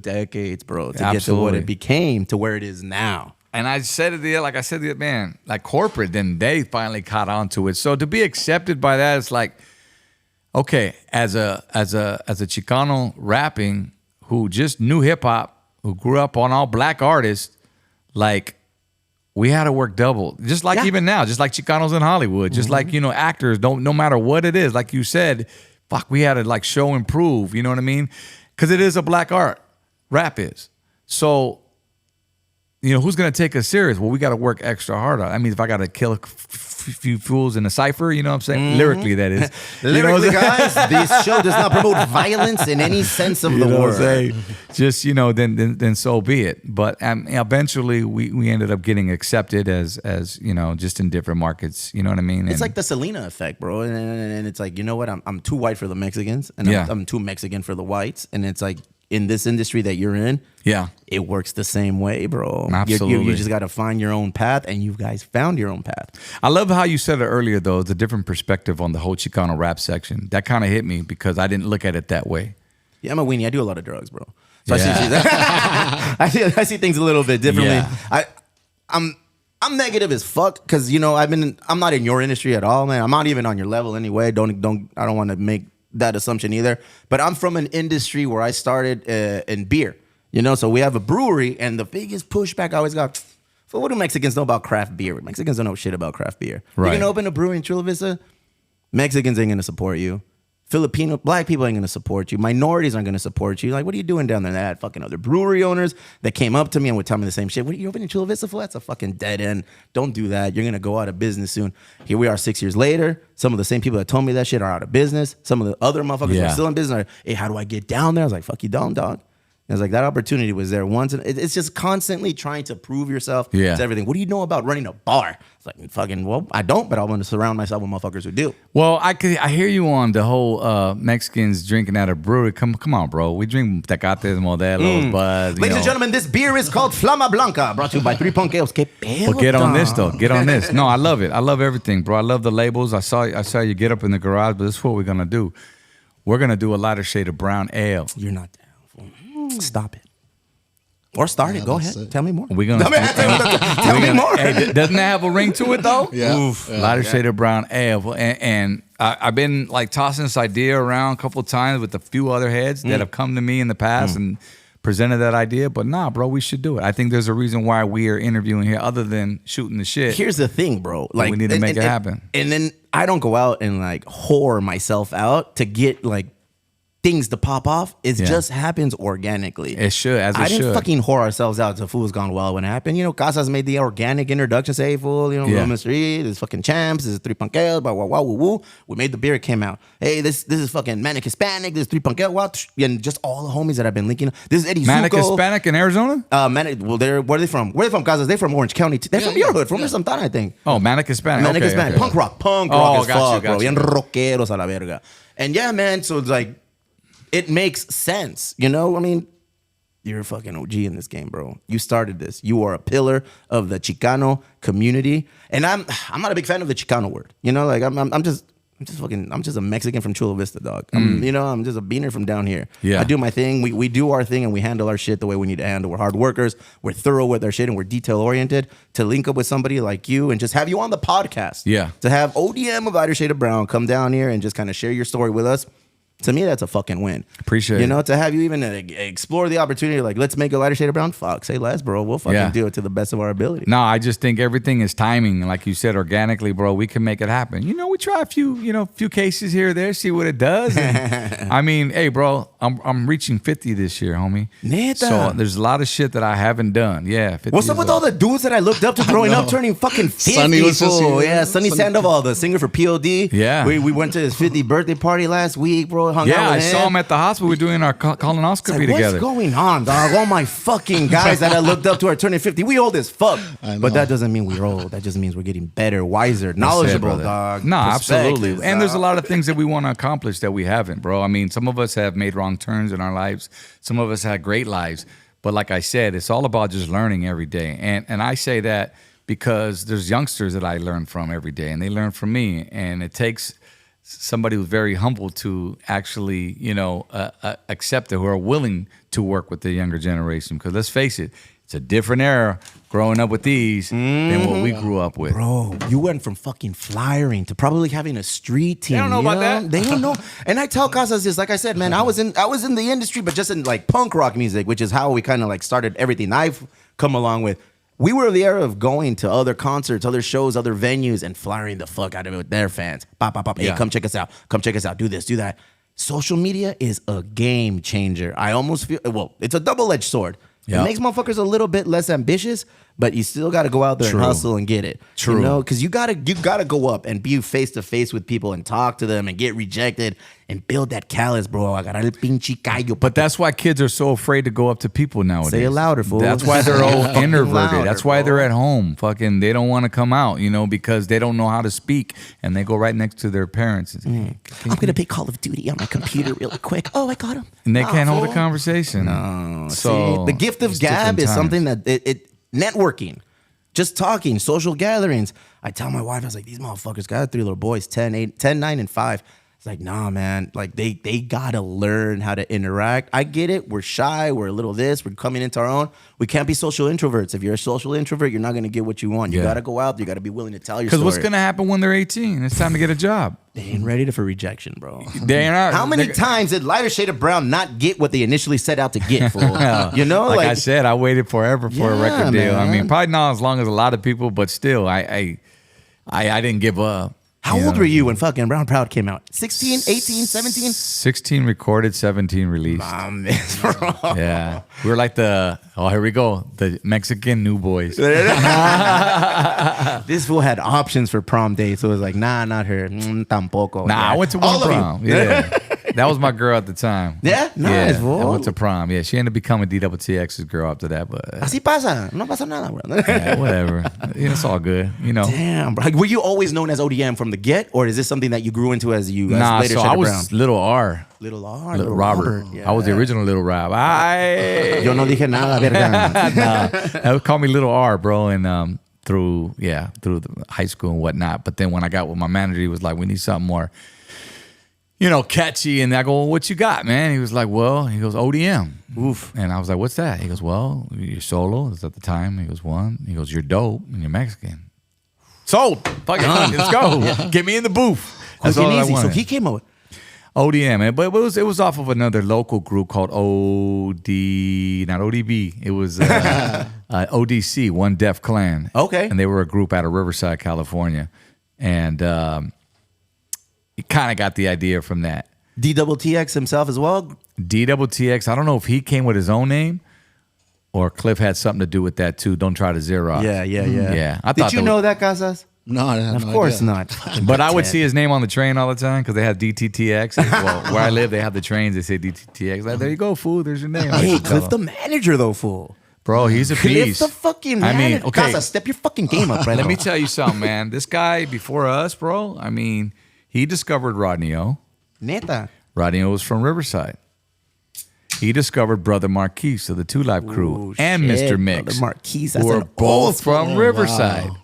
decades, bro, to get to what it became, to where it is now. And I said it there, like I said, man, like corporate, then they finally caught on to it. So to be accepted by that, it's like, okay, as a Chicano rapping who just knew hip hop, who grew up on all black artists, like we had to work double. Just like even now, just like Chicanos in Hollywood, just like, actors, no matter what it is, like you said, fuck, we had to like show and prove, you know what I mean? Because it is a black art, rap is. So who's going to take us serious? Well, we got to work extra harder. I mean, if I got to kill a few fools in a cipher, you know what I'm saying? Lyrically, that is. Lyrically, guys, this show does not promote violence in any sense of the word. Just, then so be it. But eventually, we ended up getting accepted as just in different markets. You know what I mean? It's like the Selena effect, bro. And it's like, you know what? I'm too white for the Mexicans, and I'm too Mexican for the whites. And it's like, in this industry that you're in, it works the same way, bro. Absolutely. You just got to find your own path, and you guys found your own path. I love how you said it earlier, though. It's a different perspective on the whole Chicano rap section. That kind of hit me because I didn't look at it that way. Yeah, I'm a weenie. I do a lot of drugs, bro. So I see things a little bit differently. Yeah. I'm negative as fuck because I'm not in your industry at all, man. I'm not even on your level anyway. I don't want to make that assumption either, but I'm from an industry where I started in beer, so we have a brewery, and the biggest pushback I always got, well, what do Mexicans know about craft beer? Mexicans don't know shit about craft beer. Right. You can open a brewery in Chula Vista, Mexicans ain't gonna support you. Black people ain't gonna support you. Minorities aren't gonna support you. Like, what are you doing down there? And I had fucking other brewery owners that came up to me and would tell me the same shit. What are you opening Chula Vista for? That's a fucking dead end. Don't do that. You're gonna go out of business soon. Here we are 6 years later. Some of the same people that told me that shit are out of business. Some of the other motherfuckers who are still in business are, hey, how do I get down there? I was like, fuck you, don't, dog. And it's like that opportunity was there once, and it's just constantly trying to prove yourself to everything. What do you know about running a bar? It's like, fucking, well, I don't, but I want to surround myself with motherfuckers who do. Well, I hear you on the whole Mexicans drinking at a brewery. Come on, bro. We drink Tecates, Modelos, Buzz. Ladies and gentlemen, this beer is called Flama Blanca, brought to you by 3 Punkeos. But get on this, though. Get on this. No, I love it. I love everything, bro. I love the labels. I saw you get up in the garage, but this is what we're going to do. We're going to do a lighter shade of brown ale. You're not down. Stop it. Or start it. Go ahead. Tell me more. We're gonna tell me more. Hey, doesn't that have a ring to it though? Oof. Lighter shade of brown ale. And I've been like tossing this idea around a couple of times with a few other heads that have come to me in the past and presented that idea. But nah, bro, we should do it. I think there's a reason why we are interviewing here other than shooting the shit. Here's the thing, bro. Like, we need to make it happen. And then I don't go out and like whore myself out to get like things to pop off. It just happens organically. It should, I didn't fucking whore ourselves out to Fool's Gone Well when it happened. Casas made the organic introduction. Say, hey, fool, Roman Street, this is fucking Shamps, this is 3 Punkeos, blah, blah, blah, woo, woo. We made the beer, it came out. Hey, this is fucking Manic Hispanic, this is 3 Punkeos, and just all the homies that I've been linking. This is Eddie Manic Zuko. Hispanic in Arizona? Manic, well, where are they from? Where are they from, Casas? They're from Orange County. They're from your hood, from Santana, I think. Oh, Manic Hispanic. Manic Hispanic. Okay. Punk rock as fuck, bro. Bien rockeros a la verga. And yeah, man, so it's like, it makes sense, I mean, you're a fucking OG in this game, bro. You started this. You are a pillar of the Chicano community, and I'm not a big fan of the Chicano word. Like I'm just a Mexican from Chula Vista, dog. I'm just a beaner from down here. Yeah. I do my thing. We do our thing, and we handle our shit the way we need to handle. We're hard workers. We're thorough with our shit, and we're detail oriented. To link up with somebody like you and just have you on the podcast. Yeah. To have ODM of Lighter Shade of Brown come down here and just kind of share your story with us. To me, that's a fucking win. Appreciate it. To have you even explore the opportunity, like, let's make a lighter shade of brown. Fuck, say less, bro. We'll fucking do it to the best of our ability. No, I just think everything is timing. Like you said, organically, bro, we can make it happen. We try a few cases here or there, see what it does. And, I mean, hey, bro, I'm reaching 50 this year, homie. Neta. So there's a lot of shit that I haven't done. Yeah. What's up with all the dudes that I looked up to growing up turning fucking 50? Sonny was just here. Yeah, Sonny Sandoval, the singer for POD. Yeah. We went to his 50th birthday party last week, bro. Hung out with I him. saw him at the hospital. We're doing our colonoscopy together. What's going on, dog? All my fucking guys that I looked up to are turning 50. We old as fuck. But that doesn't mean we're old. That just means we're getting better, wiser, knowledgeable, dog. No, absolutely. And there's a lot of things that we want to accomplish that we haven't, bro. I mean, some of us have made wrong turns in our lives. Some of us had great lives. But like I said, it's all about just learning every day. And I say that because there's youngsters that I learn from every day, and they learn from me. And it takes somebody who's very humble to actually, accept it, who are willing to work with the younger generation. Because let's face it, it's a different era growing up with these than what we grew up with. Bro, you went from fucking flyering to probably having a street team. They don't know about that. They don't know. And I tell Casas this, like I said, man, I was in the industry, but just in like punk rock music, which is how we kind of like started everything I've come along with. We were in the era of going to other concerts, other shows, other venues, and flying the fuck out of it with their fans. Pop, pop, pop. Hey, come check us out. Come check us out. Do this, do that. Social media is a game changer. I almost feel, well, it's a double-edged sword. It makes motherfuckers a little bit less ambitious, but you still got to go out there and hustle and get it. True. You know, because you gotta go up and be face to face with people and talk to them and get rejected and build that callus, bro. Agarrar el pinche callo. But that's why kids are so afraid to go up to people nowadays. Say it louder, fool. That's why they're all introverted. Louder, That's why bro. they're at home. Fucking, they don't want to come out, you know, because they don't know how to speak, and they go right next to their parents. I'm gonna play Call of Duty on my computer really quick. Oh, I got him. And they can't hold a fool. conversation. No. So See, the gift of it's gab different is times. something that it networking. Just talking, social gatherings. I tell my wife, I was like, these motherfuckers got 3 little boys, 10, 9, and 5. It's like, nah, man. Like, they gotta learn how to interact. I get it. We're shy. We're a little this. We're coming into our own. We can't be social introverts. If you're a social introvert, you're not gonna get what you want. You gotta go out. You gotta be willing to tell your story. Because what's going to happen when they're 18? It's time to get a job. They ain't ready for rejection, bro. They're not. How many times did Lighter Shade of Brown not get what they initially set out to get, fool? You know? Like I said, I waited forever for a record deal. I man. mean, probably not as long as a lot of people, but still, I didn't give up. How old were you when fucking Brown Proud came out? 16, 18, 17? 16 recorded, 17 released. Bro. Yeah. We were like here we go, the Mexican New Boys. This fool had options for prom dates, so it was like, nah, not her. Tampoco. Nah, Yeah. I went to All one of you. prom. Yeah. That was my girl at the time. Yeah? Nice, yeah. fool. I went to prom. Yeah, she ended up becoming DWTX's girl after that, but Así pasa. No pasa nada, bro. yeah, whatever. Yeah, it's all good, you know. Damn, bro. Like, were you always known as ODM from the get, or is this something that you grew into as you Nah, later so Shade I of was Brown? Little R. Little R, Little Robert. Yeah. I was the original Little Rob. Yo no dije nada, verga. They would call me Little R, bro, and through the high school and whatnot. But then when I got with my manager, he was like, "We need something more, you know, catchy." And I go, well, "What you got, man?" He was like, "Well," he goes, "ODM." Oof. And I was like, "What's that?" He goes, "Well, you're solo." It's at the time. He goes, "One." He goes, "You're dope and you're Mexican." Sold. Fuck it, let's go. Get me in the booth. That's Quick all and I easy. So wanted. he came up with ODM, but it was off of another local group called not ODB. It was ODC, One Def Clan. Okay. And they were a group out of Riverside, California. And he kind of got the idea from that. DWTX himself as well. DWTX, I don't know if he came with his own name or Cliff had something to do with that too. Don't try to Xerox. Yeah. Yeah. I Did thought you that know that, Casas? No, I had Of no course idea. not. But I would see his name on the train all the time because they have DTTX. Well, where I live, they have the trains. They say DTTX. Like, there you go, fool. There's your name. I Hey, used to tell Cliff the him. manager though, fool. Bro, he's a Cliff beast. the fucking I manager. mean, okay. Casas, step your fucking game up, right? Let me tell you something, man. This guy before us, bro, I mean, he discovered Rodney O. Neta. Rodney O was from Riverside. He discovered Brother Marquise of the Two Live Crew Oh, and shit, Mr. Mix. Brother Marquise, who that's were an both old from school. Riverside. Wow.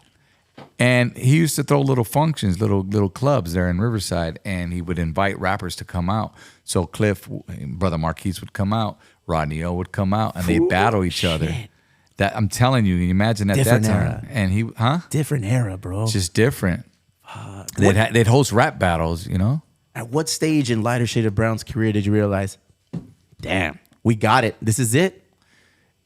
And he used to throw little functions, little clubs there in Riverside, and he would invite rappers to come out. So Cliff, Brother Marquise would come out, Rodney O would come out, and they battle each other. That I'm telling you, imagine at Different that time. era. And he, Different era, bro. just different. They'd host rap battles, you know. At what stage in Lighter Shade of Brown's career did you realize, damn, we got it. This is it?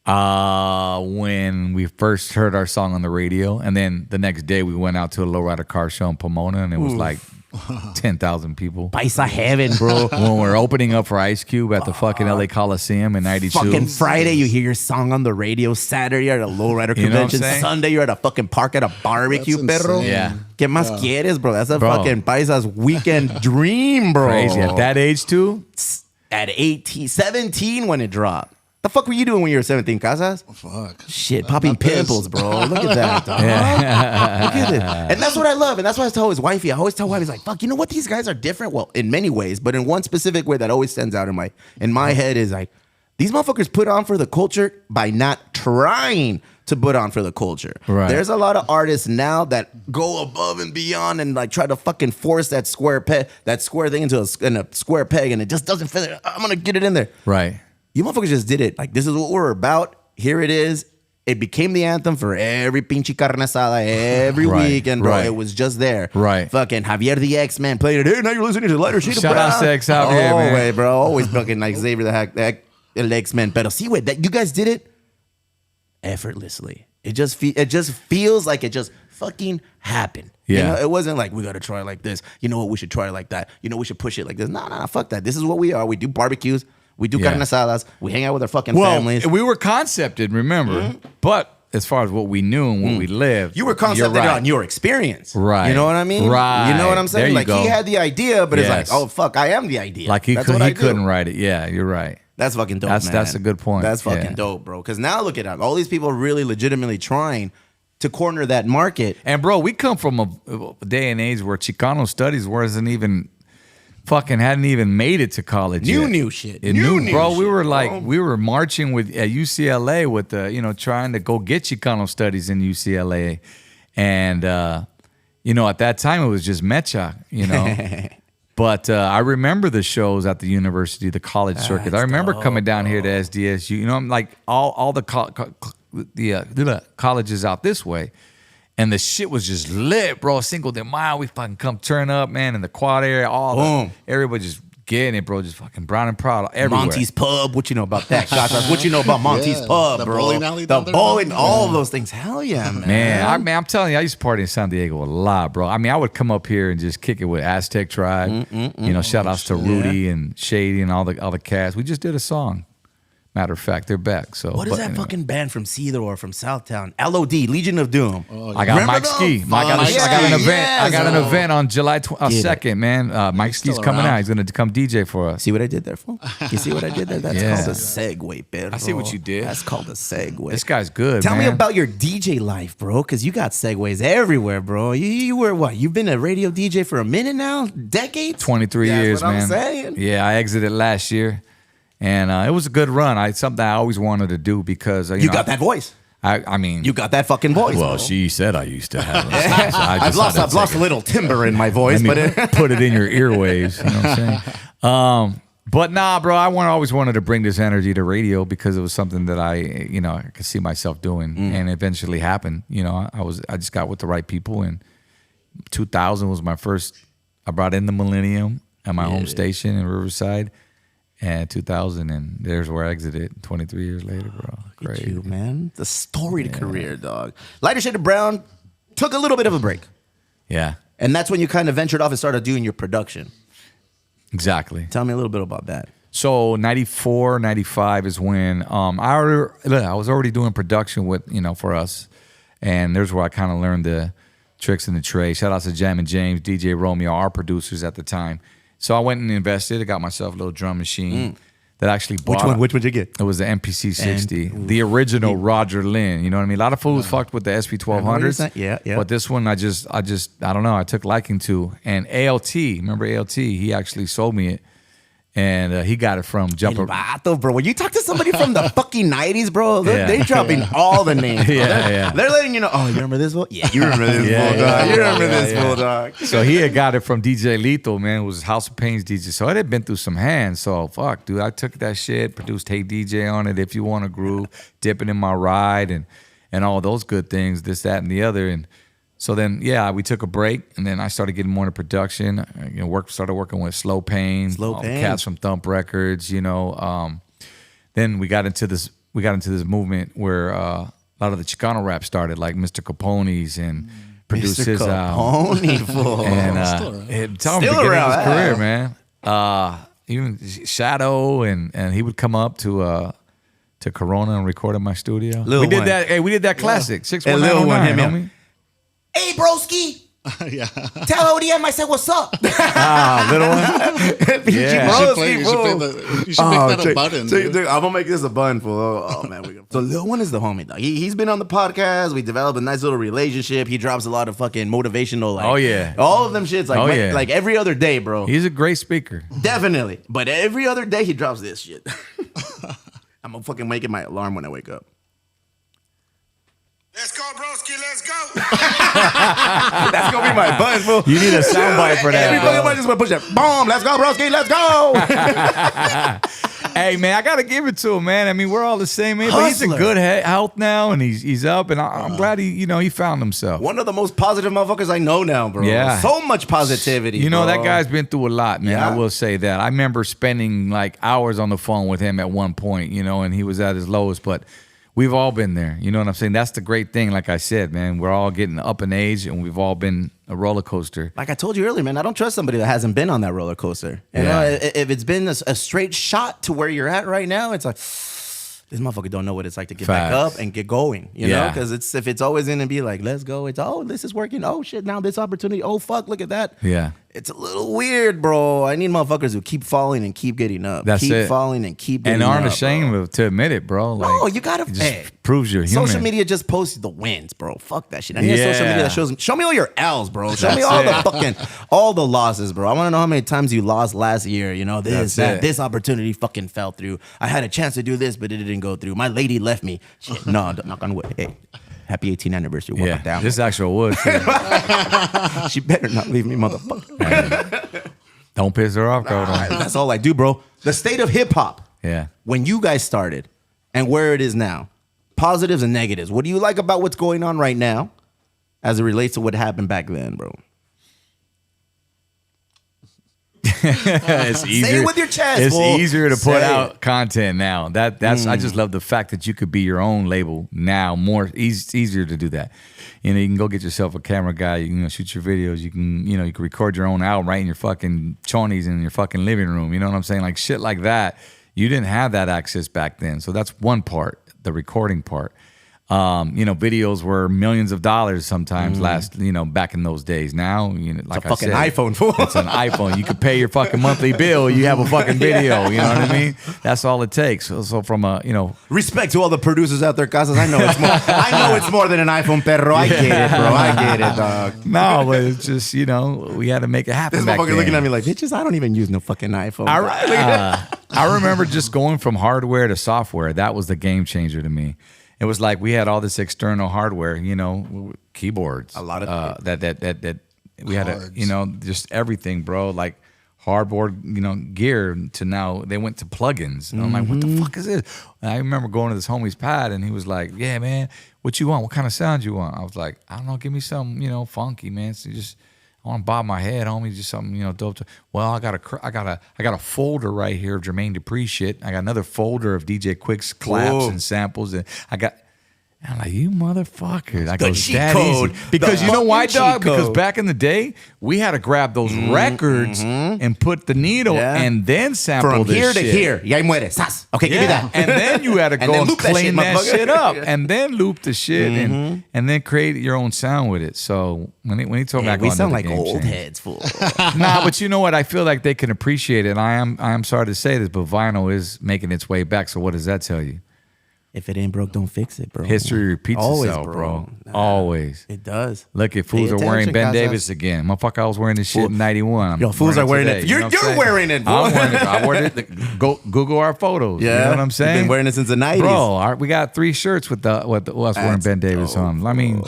When we first heard our song on the radio, and then the next day we went out to a lowrider car show in Pomona, and it was like 10,000 people. Paisa heaven, bro. When we're opening up for Ice Cube at the fucking LA Coliseum in '92. Fucking Friday, you hear your song on the radio. Saturday, you're at a lowrider You know what I'm convention. saying? Sunday, you're at a fucking park at a barbecue, That's perro. insane. Yeah. ¿Qué más quieres, bro? That's a Bro. fucking Paisa's weekend dream, bro. Crazy at that age too. At 18, 17 when it dropped. The fuck were you doing when you were 17, Casas? Fuck. Shit, popping Not this. pimples, bro. Look at that, dog. Look at this. And that's what I love. And that's why I tell his wifey. I always tell wifey, like, fuck, you know what? These guys are different. Well, in many ways, but in one specific way that always stands out in my head is like, these motherfuckers put on for the culture by not trying to put on for the culture. Right. There's a lot of artists now that go above and beyond and like try to fucking force that square thing into a square peg, and it just doesn't fit. I'm gonna get it in there. Right. You motherfuckers just did it. Like, this is what we're about. Here it is. It became the anthem for every pinche carne asada every Right, weekend, bro. right. It was just there. Right. Fucking Javier the X-Man played it. Hey, now you're listening to Lighter Shade of Shout Brown. out to Javier, man. Always, bro. Always fucking like Xavier the X-Man. Pero see, wait, that you guys did it effortlessly. It just feels like it just fucking happened. Yeah. You know, it wasn't like, we got to try it like this. You know what? We should try it like that. You know, we should push it like this. No, fuck that. This is what we are. We do barbecues. We do Yeah. carne asadas. We hang out with our fucking Well, families. we were concepted, remember, but as far as what we knew and what we lived, You were you're concepted right. on your experience. Right. You know what I mean? Right. You know what I'm saying? There you Like, go. he had the idea, but it's like, Yes. oh, fuck, I am the idea. Like he That's what I do. couldn't write it. Yeah, you're right. That's fucking dope, That's- man. that's a good point. That's fucking Yeah. dope, bro. Because now look at that. All these people are really legitimately trying to corner that market. And bro, we come from a day and age where Chicano studies hadn't even made it to college. yet. New shit. It New bro. shit, We were bro. we were marching at UCLA with trying to go get Chicano studies in UCLA, and at that time it was just Mecha, But I remember the shows at the university, the college circuit. I remember coming down here to SDSU. I'm like all the colleges out this way. And the shit was just lit, bro. Cinco de Mayo, we fucking come turn up, man, in the quad area. Everybody just getting it, bro. Just fucking brown and proud everywhere. Monty's Pub. What you know about that? Casas? What you know about Monty's Yeah, Pub, the bro? bowling alley The down there? bowling, all of those things. Hell yeah, man. Man, I'm telling you, I used to party in San Diego a lot, bro. I mean, I would come up here and just kick it with Aztec Tribe. Shout outs to Rudy and Shady and all the cats. We just did a song. Matter of fact, they're back. So What is that fucking band from Cedar or from Southtown? LOD, Legion of Doom. I got Remember Mike those? Ski. I got an event. Yes. I got an event on July 2nd, man. Mike Ski's still coming around? out. He's gonna come DJ for us. See what I did there, fool? You see what I did there? That's Yeah. called a segue, perro. I see what you did. That's called a segue. This guy's good. Tell me man. about your DJ life, bro, because you got segues everywhere, bro. You were what? You've been a radio DJ for a minute now? Decades? 23 That's years, what man. I'm saying. Yeah, I exited last year, and it was a good run. Something I always wanted to do because You got that voice. I mean, You got that fucking voice. well, bro. she said I used to have. It. So I've lost a little timber in my voice, but put it in your earwaves. You know what I'm saying? But nah, bro, I always wanted to bring this energy to radio because it was something that I could see myself doing, and eventually happened. I just got with the right people, and 2000 was my first. I brought in the Millennium at my home station in Riverside, and 2000, and there's where I exited. 23 years later, bro. Look at Great. you, man. The storied career, dog. Lighter shade of brown took a little bit of a break, Yeah, and that's when you kind of ventured off and started doing your production. exactly. Tell me a little bit about that. So 94, 95 is when I was already doing production with for us, and there's where I kind of learned the tricks in the trade. Shout out to Jam and James, DJ Romeo, our producers at the time. So I went and invested. I got myself a little drum machine that actually bought. Which one did you get? It was the MPC 60, the original Roger Lynn. You know what I mean? A lot of fools fucked with the SP 1200s. Yeah. But this one, I don't know. I took liking to. And ALT, remember ALT? He actually sold me it. And he got it from Jumper. El Vato, bro. When you talk to somebody from the fucking 90s, bro, they're Yeah. dropping all the names. Bro. Yeah. They're letting you know, oh, you remember this fool? Yeah, you remember this Yeah, fool, yeah, dog. You remember yeah, this yeah. fool, dog. So he had got it from DJ Lethal, man. It was House of Pain's DJ. So it had been through some hands. So fuck, dude. I took that shit, produced Hey DJ on it, If You Want to Groove, Dipping in My Ride, and all those good things, this, that, and the other. And so then, we took a break, and then I started getting more into production. Started working with Slow Pain, all the cats from Thump Records. Then we got into this movement where a lot of the Chicano rap started, like Mr. Capone's, and produced Mr. his Capone, fool. and Still around. tell him Still beginning around, of his yeah. career, man. Even Shadow, and he would come up to Corona and record in my studio. Lil we did Wayne. that. Hey, we did that classic And Lil Wayne hit 61909, me homie. Hey, broski, Yeah. tell ODM I said what's up. Little one. Yeah. You should make that a button. dude. I'm gonna make this a button for. Oh man, so Lil One is the homie, dog. He's been on the podcast. We developed a nice little relationship. He drops a lot of fucking motivational. Like, Oh, yeah. all of them shits. Like, Oh, yeah. like every other day, bro. He's a great speaker. Definitely, but every other day he drops this shit. I'm gonna fucking make it my alarm when I wake up. Let's go, broski, let's go. That's gonna be my button, fool. You need a soundbite for that. Everybody bro. just gonna push that. Boom! Let's go, broski. Let's go. Hey man, I gotta give it to him, man. I mean, we're all the same age, but he's in Hustler. good health now, and he's up, and I'm glad he found himself. One of the most positive motherfuckers I know now, bro. Yeah. So much positivity. You know, bro. that guy's been through a lot, man. Yeah. I will say that. I remember spending like hours on the phone with him at one point, and he was at his lowest, but We've all been there. You know what I'm saying? That's the great thing. Like I said, man, we're all getting up in age, and we've all been a roller coaster. Like I told you earlier, man, I don't trust somebody that hasn't been on that roller coaster. You know, if it's been a straight shot to where you're at right now, it's like, this motherfucker don't know what it's like to get back up and get going, you know? Because if it's always going to be like, let's go, it's, oh, this is working. Oh, shit, now this opportunity. Oh, fuck, look at that. Yeah. It's a little weird, bro. I need motherfuckers who keep falling and keep getting up. That's keep it. falling and keep getting and up. aren't ashamed to admit it, bro. Like, no, you gotta. It just proves you're human. Social media just posts the wins, bro. Fuck that shit. I need social media that show me all your L's, bro. Show me all the losses, bro. I want to know how many times you lost last year. You know, this opportunity fucking fell through. I had a chance to do this, but it didn't go through. My lady left me. Shit, no, knock on wood. Hey. Happy 18th anniversary. Welcome down. This actual wood. She better not leave me, motherfucker. Don't piss her off, bro. That's all I do, bro. The state of hip hop. Yeah. When you guys started and where it is now, positives and negatives. What do you like about what's going on right now as it relates to what happened back then, bro? It's easier. Say it with your chest. It's fool. easier to put out content now. That's I just love the fact that you could be your own label now. It's easier to do that. You know, you can go get yourself a camera guy. You can shoot your videos. You can record your own album right in your fucking chonies in your fucking living room. You know what I'm saying? Like shit like that. You didn't have that access back then. So that's one part, the recording part. Videos were millions of dollars sometimes back in those days. Now, like it's a fucking iPhone, fool. It's an iPhone. You could pay your fucking monthly bill. You have a fucking video. You know what I mean? That's all it takes. So from respect to all the producers out there, Casas. I know it's more. I know it's more than an iPhone, perro. I get it, bro. I get it, dog. No, but it's just we had to make it happen. This motherfucker looking at me like, bitches. I don't even use no fucking iPhone. I remember just going from hardware to software. That was the game changer to me. It was like we had all this external hardware, keyboards. A lot of that we had, just everything, bro. Like hardboard, gear to now they went to plugins. And I'm like, what the fuck is this? And I remember going to this homie's pad and he was like, yeah, man, what you want? What kind of sound you want? I was like, I don't know, give me something, funky, man. So I want to bob my head, homie, just something, dope. Well, I got a folder right here of Jermaine Dupri shit. I got another folder of DJ Quick's claps and samples, and I'm like, you motherfucker. I go, that code. Easy. Because you know why, dog? Because back in the day, we had to grab those records and put the needle and then sample from this here shit. to here. Y ahí muere. Sas. Okay, give me that. And then you had to go and clean that shit up. Yeah. And then loop the shit and then create your own sound with it. So when he told me back on, we sound like game old changed. heads, fool. Nah, but you know what? I feel like they can appreciate it. I am sorry to say this, but vinyl is making its way back. So what does that tell you? If it ain't broke, don't fix it, bro. History repeats itself, bro. Always. It does. Look, if fools are wearing Ben Davis again. Motherfucker, I was wearing this shit in 91. Yo, fools are wearing it. You're wearing it, bro. I'm wearing it. I wore it. Go Google our photos. Yeah. You know what I'm saying? You've been wearing it since the 90s. Bro, we got 3 shirts with us wearing Ben Davis on. I mean...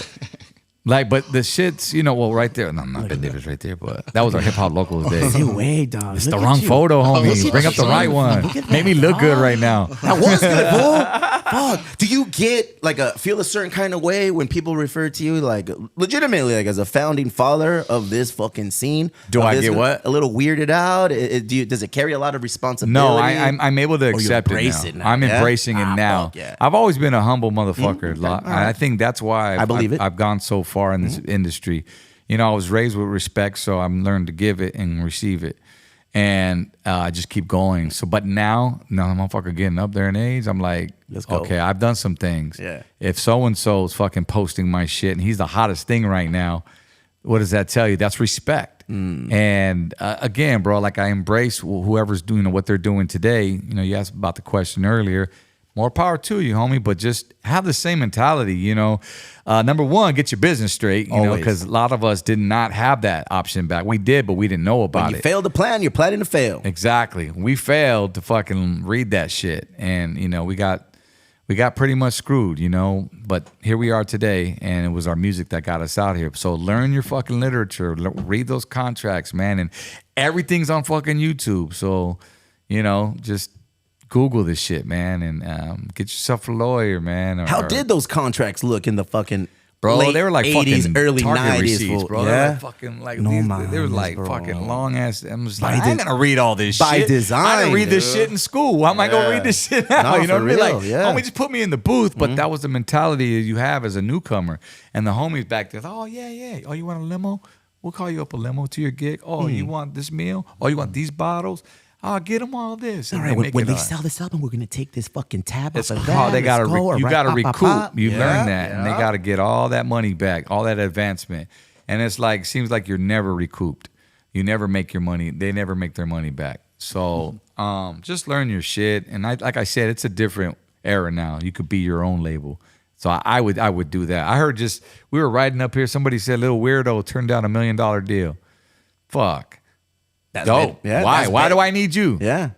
but the shit's, right there. No, not Ben Davis right there, but that was our hip hop locals day. Hey, wait, dog. It's the wrong photo, homie. Bring up the right one. Made me look good right now. That was good, fool. Fuck. Do you get feel a certain kind of way when people refer to you legitimately as a founding father of this fucking scene? Do I get what? A little weirded out? Does it carry a lot of responsibility? No, I'm able to accept it now. I'm embracing it now. Yeah. I've always been a humble motherfucker. I think that's why I believe it. I've gone so far in this industry. I was raised with respect, so I've learned to give it and receive it. And I just keep going. So, but now, motherfucker getting up there in age, I'm like, let's go. Okay, I've done some things. Yeah. If so-and-so's fucking posting my shit and he's the hottest thing right now, what does that tell you? That's respect. And again, bro, I embrace whoever's doing what they're doing today. You asked about the question earlier. More power to you, homie, but just have the same mentality, Number one, get your business straight, because a lot of us did not have that option back. We did, but we didn't know about it. When you failed to plan, you're planning to fail. Exactly. We failed to fucking read that shit. And, we got pretty much screwed, But here we are today, and it was our music that got us out here. So learn your fucking literature. Read those contracts, man. And everything's on fucking YouTube. So, just... Google this shit, man, and get yourself a lawyer, man. How did those contracts look in the fucking Bro, late they were like 80s, fucking early Target 90s, receipts, fool. bro. Yeah. They were like fucking like No they were mames, like bro. fucking long ass. I'm just By like, I ain't de- gonna read all this by shit. design, I didn't read this dude. shit in school. Why am I gonna Yeah. read this shit now? No, you know for what I mean? real, Like, yeah. homie, just put me in the booth. But that was the mentality you have as a newcomer. And the homies back there, oh yeah. Oh, you want a limo? We'll call you up a limo to your gig. Oh, you want this meal? Oh, you want these bottles? I'll get them all this. All And right, make when it they a- sell this album, we're gonna take this fucking tab it's off of called, that. they gotta Let's go. you All gotta right, pop, recoup. pop, pop. You Yeah, learn that, and they yeah. gotta get all that money back, all that advancement. And it's like seems like you're never recouped. You never make your money. They never make their money back. So just learn your shit. And like I said, it's a different era now. You could be your own label. So I would do that. I heard we were riding up here. Somebody said, "Little weirdo turned down $1 million deal." Fuck. That's Dope. bet- yeah, Why? that's Why bet- do I need you? Yeah.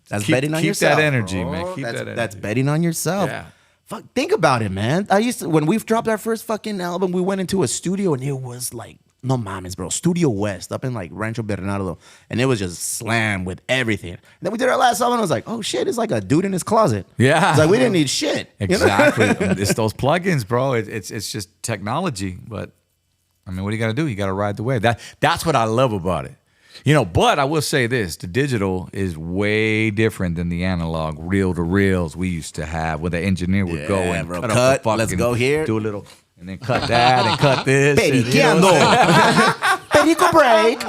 That's Keep- betting on keep yourself. that energy, bro. man. Keep that's, that That's energy. betting on yourself. Yeah. Fuck, think about it, man. When we dropped our first fucking album, we went into a studio and it was like, no mames, bro. Studio West up in like Rancho Bernardo. And it was just slammed with everything. And then we did our last album and I was like, oh shit, it's like a dude in his closet. Yeah. It's like we didn't need shit. you know? Exactly. It's those plugins, bro. It's just technology. But I mean, what do you got to do? You got to ride the wave. That's what I love about it. You know, but I will say this: the digital is way different than the analog reel to reels we used to have, where the engineer would go and bro. cut, Cut, up the fucking, let's go here. do a little, and then cut that and cut this. and, you know Periqueando. what I'm Perico break.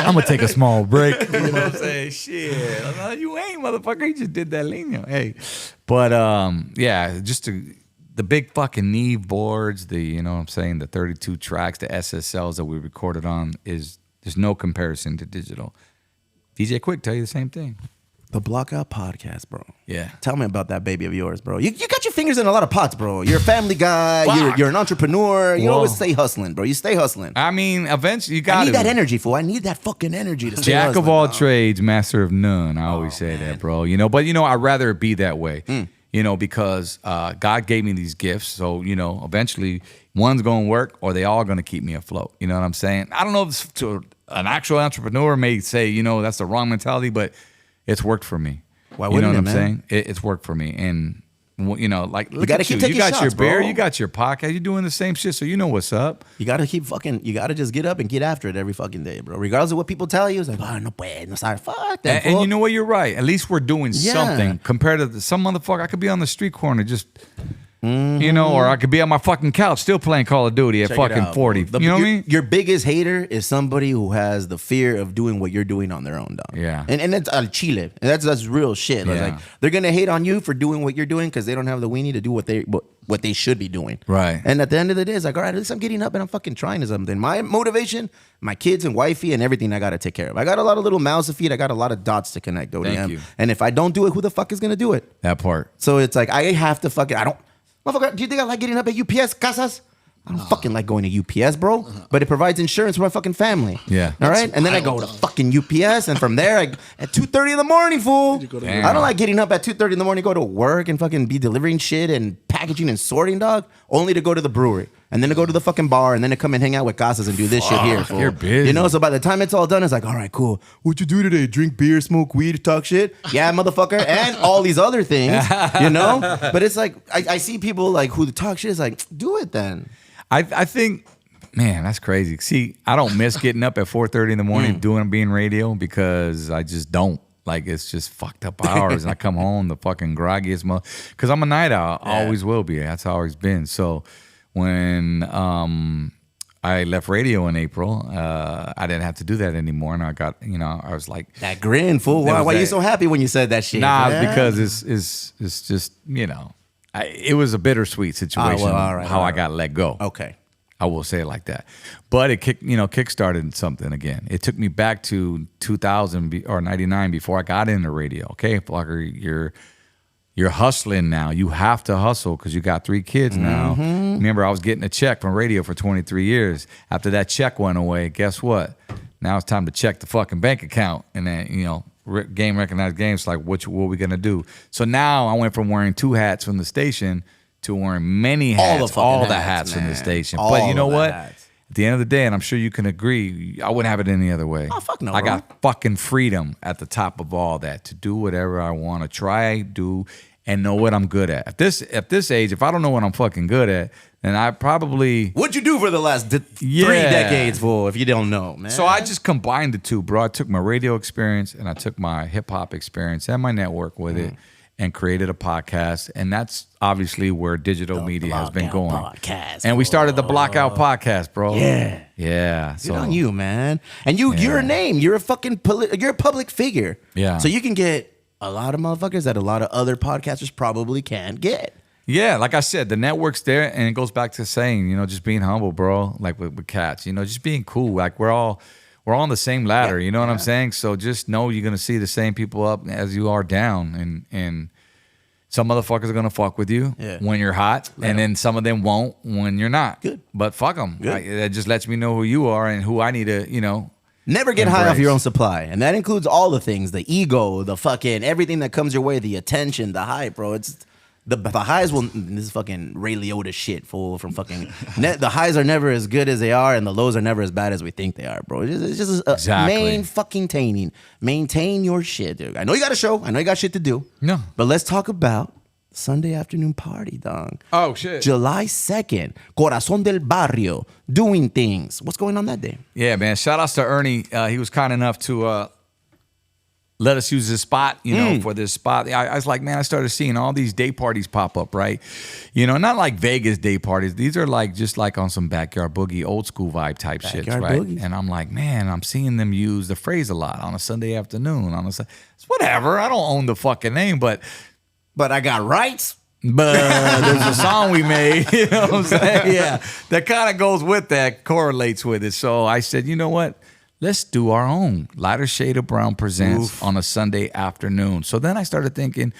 I'm gonna take a small break. You know what I'm saying? Shit, I'm like, you ain't, motherfucker. You just did that lingo. Hey, but yeah, just the big fucking Neve boards, you know what I'm saying, the 32 tracks, the SSLs that we recorded on there's no comparison to digital. DJ Quick tell you the same thing. The Blockout Podcast, bro. Yeah. Tell me about that baby of yours, bro. You got your fingers in a lot of pots, bro. You're a family guy. Fuck. You're an entrepreneur. You Whoa. always stay hustling, bro. You stay hustling. I mean, eventually you I got need that energy, fool. I need that fucking energy to stay Jack hustling, of all dog. trades, master of none. I always say that, bro. You know, but you know, I'd rather it be that way. You know, because God gave me these gifts. So, you know, eventually one's going to work or they all going to keep me afloat. You know what I'm saying? I don't know if to an actual entrepreneur may say, you know, that's the wrong mentality, but it's worked for me. Why you know wouldn't what it, I'm man? saying? It's worked for me. And, you know, like, look gotta at keep you. taking You got your shots, beer, bro. you got your podcast, you're doing the same shit, so you know what's up. You gotta you gotta just get up and get after it every fucking day, bro. Regardless of what people tell you, it's like, oh, no puede, no sabe. Fuck that, And fool. you know what? You're right. At least we're doing Yeah. something compared to some motherfucker. I could be on the street corner just, you know, or I could be on my fucking couch still playing Call of Duty at Check it fucking out, 40. bro. You know what I your, mean? Your biggest hater is somebody who has the fear of doing what you're doing on their own, dog. Yeah. And that's al chile. And that's real shit. It's Yeah. like they're gonna hate on you for doing what you're doing because they don't have the weenie to do what they should be doing. Right. And at the end of the day, it's like, all right, at least I'm getting up and I'm fucking trying something. My motivation, my kids and wifey and everything I gotta take care of. I got a lot of little mouths to feed. I got a lot of dots to connect, ODM. Thank you. And if I don't do it, who the fuck is gonna do it? That part. So it's like I have to fucking motherfucker, do you think I like getting up at UPS, Casas? I don't fucking like going to UPS, bro. But it provides insurance for my fucking family. Yeah. All right? And then I go to fucking UPS, and from there, at 2:30 in the morning, fool. Damn. I don't like getting up at 2:30 in the morning, go to work and fucking be delivering shit and packaging and sorting, dog, only to go to the brewery. And then to go to the fucking bar, and then to come and hang out with Casas and do this shit here, fool. you're busy. You know, so by the time it's all done, it's like, all right, cool. What'd you do today? Drink beer, smoke weed, talk shit? Yeah, motherfucker. And all these other things, you know? But it's like, I see people like who talk shit. It's like, do it then. I think, man, that's crazy. See, I don't miss getting up at 4:30 in the morning being radio because I just don't. Like, it's just fucked up hours. And I come home, the fucking groggiest because I'm a night owl. I always will be. That's how I've always been. So when I left radio in April, I didn't have to do that anymore. And I got, you know, I was like, That grin, fool. There Why was you that- so happy when you said that shit? nah, Yeah. because it's just, you know, it was a bittersweet situation all right, how all I right. got let go. Okay. I will say it like that. But it kickstarted something again. It took me back to 2000 or 99 before I got into radio. Okay, Flucker, you're hustling now. You have to hustle because you got 3 kids now. Remember, I was getting a check from radio for 23 years. After that check went away, guess what? Now it's time to check the fucking bank account. And then, you know, game recognized games like, what we going to do? So now I went from wearing 2 hats from the station to wearing many hats, all the hats from the man. station. All But you know of the what? hats. At the end of the day, and I'm sure you can agree, I wouldn't have it any other way. Oh, fuck no, I bro. got fucking freedom at the top of all that to do whatever I want to try, do, and know what I'm good at. At this age, if I don't know what I'm fucking good at, And I probably... What'd you do for the last 3 decades, fool, if you don't know, man? So I just combined the two, bro. I took my radio experience and I took my hip-hop experience and my network with it and created a podcast. And that's obviously where digital media has been going. Podcast, and we started the Blockout podcast, bro. Yeah. Yeah. Good on you, man. And you're a name. You're a fucking you're a public figure. Yeah. So you can get a lot of motherfuckers that a lot of other podcasters probably can't get. Yeah, like I said, the network's there, and it goes back to saying, just being humble, bro. Like with cats, just being cool. Like we're all on the same ladder. You know what I'm saying? So just know you're gonna see the same people up as you are down, and some motherfuckers are gonna fuck with you when you're hot, and then some of them won't when you're not. Good. But fuck them. That just lets me know who you are and who I need to, Never get high off your own supply. And that includes all the things, the ego, the fucking everything that comes your way, the attention, the hype, bro. It's the highs will, this is fucking Ray Liotta shit, fool, from fucking, the highs are never as good as they are and the lows are never as bad as we think they are, bro. It's just maintain your shit, dude. I know you got a show. I know you got shit to do. No. But let's talk about Sunday afternoon party, dog. Oh, shit. July 2nd, Corazon del Barrio, doing things. What's going on that day? Yeah, man. Shout outs to Ernie. He was kind enough to let us use his spot, for this spot. I was like, man, I started seeing all these day parties pop up, right? Not like Vegas day parties. These are like just like on some backyard boogie, old school vibe type shit, right? Boogies. And I'm like, man, I'm seeing them use the phrase a lot on a Sunday afternoon. It's whatever. I don't own the fucking name, but I got rights. But there's a song we made, you know what I'm saying? Yeah, that kind of goes with that, correlates with it. So I said, you know what? Let's do our own. Lighter Shade of Brown presents on a Sunday afternoon. So then I started thinking,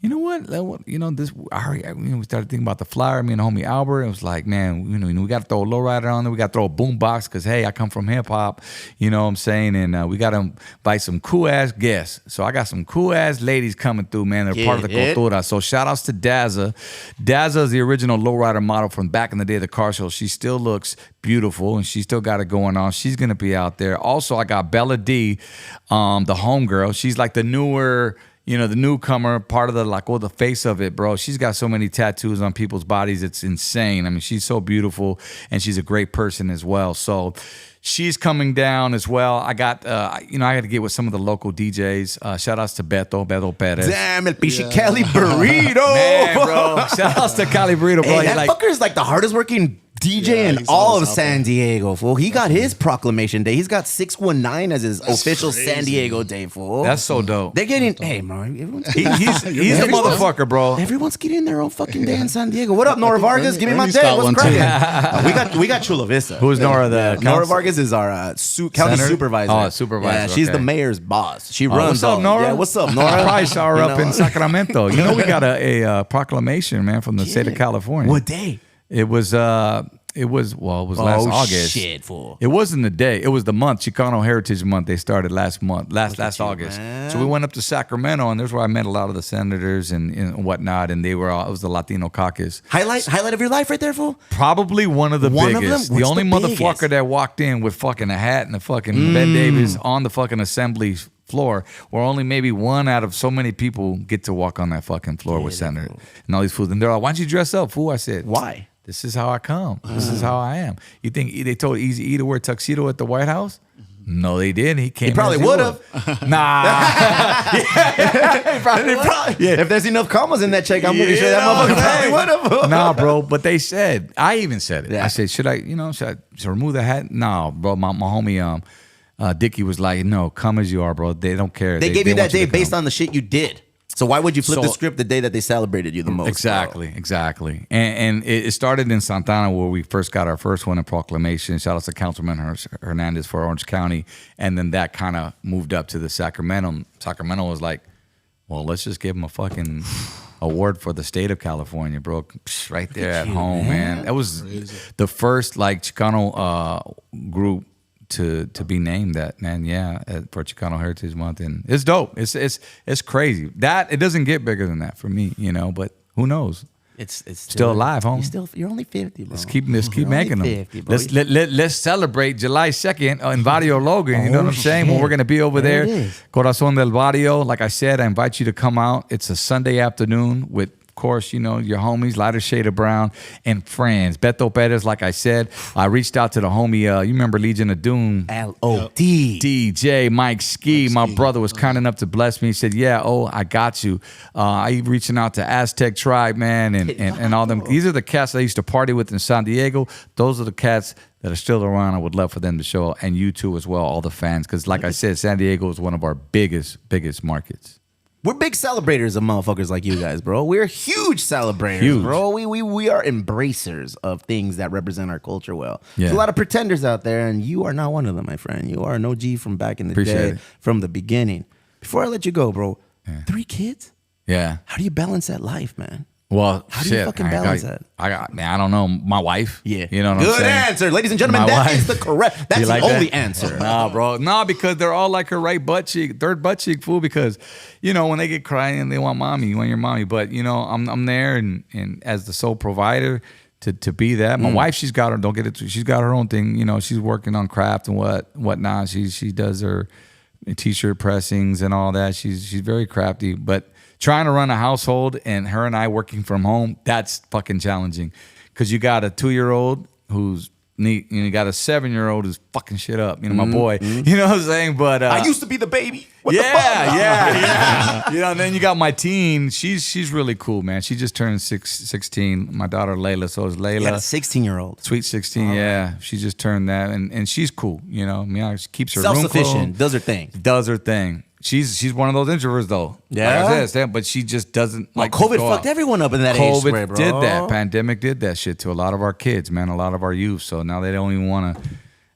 you know what? This. We started thinking about the flyer. Me and homie Albert. It was like, man, we got to throw a lowrider on there. We got to throw a boombox because hey, I come from hip hop. You know what I'm saying? And we got to invite some cool ass guests. So I got some cool ass ladies coming through, man. They're part of the cultura. So shout outs to Dazza. Dazza is the original lowrider model from back in the day of the car show. She still looks beautiful and she still got it going on. She's gonna be out there. Also, I got Bella D, the homegirl. She's like the newer. The newcomer, part of the face of it, bro. She's got so many tattoos on people's bodies. It's insane. I mean, she's so beautiful and she's a great person as well. So she's coming down as well. I got, I had to get with some of the local DJs. Shout outs to Beto Perez. Damn, El Pichi Cali Burrito. Man, bro. Shout outs to Cali Burrito, bro. Hey, that fucker's like the hardest working DJ in all of San Diego, fool. He got his proclamation day. He's got 619 as his official crazy. San Diego day, fool. That's so dope. They're getting, hey, man, he's the motherfucker, bro. Everyone's getting their own fucking day in San Diego. What up, Nora Vargas? Give me my day. What's cracking? We got Chula Vista. Who's Nora? Nora Vargas is our county supervisor. Oh, supervisor. Yeah, she's the mayor's boss. She runs. What's up, Nora? Yeah, what's up, Nora? I probably saw her up in Sacramento. We got a proclamation, man, from the state of California. What day? It was last August. Shit, fool. It wasn't the day. It was the month. Chicano Heritage Month. They started last August. Man. So we went up to Sacramento, and there's where I met a lot of the senators and whatnot. And they were all, it was the Latino caucus. Highlight of your life right there, fool? Probably one of the biggest. The only motherfucker that walked in with fucking a hat and a fucking Ben Davis on the fucking assembly floor, where only maybe one out of so many people get to walk on that fucking floor with senators and all these fools. And they're like, why don't you dress up, fool? I said, why? This is how I come. This is how I am. You think they told Easy E to wear a tuxedo at the White House? No, they didn't. He came. He probably would have. Nah. He probably. Yeah. If there's enough commas in that check, I'm pretty sure that motherfucker probably would have. Nah, bro. But they said, I even said it. Yeah. I said, should I remove the hat? No, bro. My homie, Dickie was like, no, come as you are, bro. They don't care. They gave you that day based on the shit you did. So why would you flip the script the day that they celebrated you the most? Exactly. And it started in Santana where we first got our first one in proclamation. Shout out to Councilman Hernandez for Orange County. And then that kind of moved up to the Sacramento. Sacramento was like, well, let's just give them a fucking award for the state of California, bro. Right there at home, man. That was the first Chicano group to be named that, man. Yeah, for Chicano Heritage Month, and it's dope. It's crazy. That it doesn't get bigger than that for me, but who knows? It's still alive, homie. You're only 50, bro. Let's keep making them. 50, bro. Let's celebrate July 2nd in Barrio Logan. You know what I'm saying? When we're gonna be over there, Corazon del Barrio. Like I said, I invite you to come out. It's a Sunday afternoon with course, you know, your homies, Lighter Shade of Brown, and friends. Beto Perez, like I said, I reached out to the homie, you remember Legion of Doom? L.O.D. DJ Mike Ski, my brother, was kind enough to bless me. He said, yeah, I got you. I reaching out to Aztec Tribe, man, and all them. These are the cats I used to party with in San Diego. Those are the cats that are still around. I would love for them to show, and you too as well, all the fans. Because like I said, San Diego is one of our biggest markets. We're big celebrators of motherfuckers like you guys, bro. We're huge celebrators, bro. We are embracers of things that represent our culture well. Yeah. There's a lot of pretenders out there, and you are not one of them, my friend. You are an OG from back in the day, from the beginning. Before I let you go, bro, 3 kids? Yeah. How do you balance that life, man? Well, how do you fucking balance that? I don't know. My wife. Yeah. You know what I'm saying? Good answer. Ladies and gentlemen, that is the correct. That's the only answer. Nah, bro. Nah, because they're all like her right butt cheek, third butt cheek, fool, because, you know, when they get crying, they want mommy, you want your mommy. But, you know, I'm there and as the sole provider to be that. My wife, she's got her own thing. You know, she's working on craft and whatnot. She does her t-shirt pressings and all that. She's very crafty, but trying to run a household and her and I working from home, that's fucking challenging. Because you got a 2-year-old who's neat, and you got a 7-year-old who's fucking shit up. You know, my boy. You know what I'm saying? But I used to be the baby. What the fuck? Yeah. You know, and then you got my teen. She's really cool, man. She just turned 16. My daughter Layla. So it's Layla. You got a 16-year-old. Sweet 16, yeah. She just turned that, and she's cool. You know, I mean, she keeps her room self-sufficient. cool. Does her thing. She's one of those introverts though. Yeah. Like I said, but she just doesn't like. COVID fucked everyone up in that age square, bro. Did that. Pandemic did that shit to a lot of our kids, man. A lot of our youth. So now they don't even want to.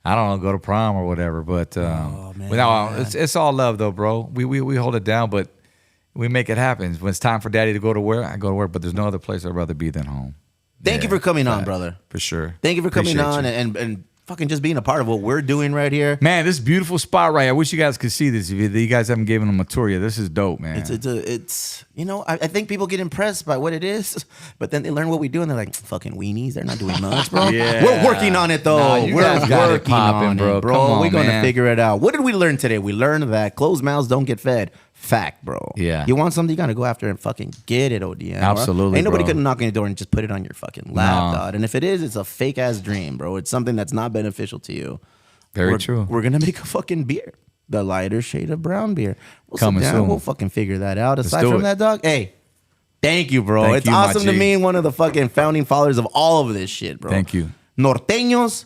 I don't know, go to prom or whatever. But it's all love though, bro. We hold it down, but we make it happen. When it's time for daddy to go to work, I go to work. But there's no other place I'd rather be than home. Thank you for coming on, brother. For sure. Thank you for coming on and fucking just being a part of what we're doing right here. Man, this beautiful spot right here. I wish you guys could see this. If you guys haven't given them a tour yet, this is dope, man. It's you know, I think people get impressed by what it is, but then they learn what we do and they're like, fucking weenies, they're not doing much, bro. Yeah. We're working on it, though. Nah, we're working on it, bro. We're going to figure it out. What did we learn today? We learned that closed mouths don't get fed. Fact, bro. Yeah. You want something, you got to go after and fucking get it, ODM. Absolutely, Ain't nobody bro. gonna knock on your door and just put it on your fucking lap, dog. And if it is, it's a fake ass dream, bro. It's something that's not beneficial to you. Very true. We're gonna make a fucking beer, the lighter shade of brown beer. We'll Coming sit down, soon. we'll fucking figure that out. Aside do from it. that, dog, hey, thank you, bro. Thank it's you, my awesome to G. meet one of the fucking founding fathers of all of this shit, bro. Thank you. Norteños,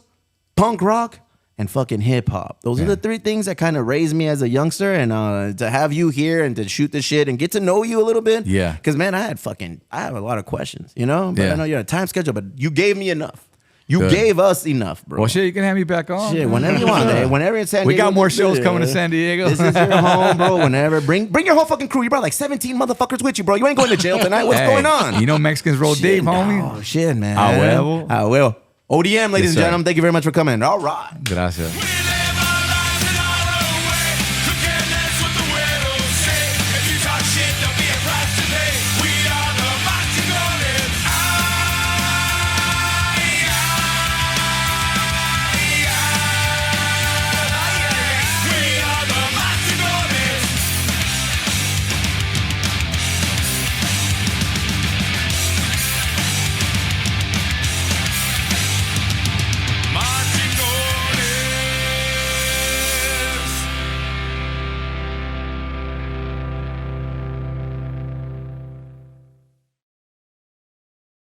punk rock, and fucking hip hop. Those are the 3 things that kind of raised me as a youngster. And to have you here and to shoot the shit and get to know you a little bit. Yeah. Because, man, I have a lot of questions, you know? But Yeah. I know you're on a time schedule, but you gave me enough. You gave us enough, bro. Well, shit, you can have me back on. Shit, whenever you want, man. Whenever it's San Diego. We got more shows coming to San Diego. This is your home, bro. Whenever. Bring your whole fucking crew. You brought like 17 motherfuckers with you, bro. You ain't going to jail tonight. What's going on? You know Mexicans roll deep, homie. Oh, shit, man. A huevo. I will. ODM, ladies and sir. gentlemen, thank you very much for coming. All right. Gracias.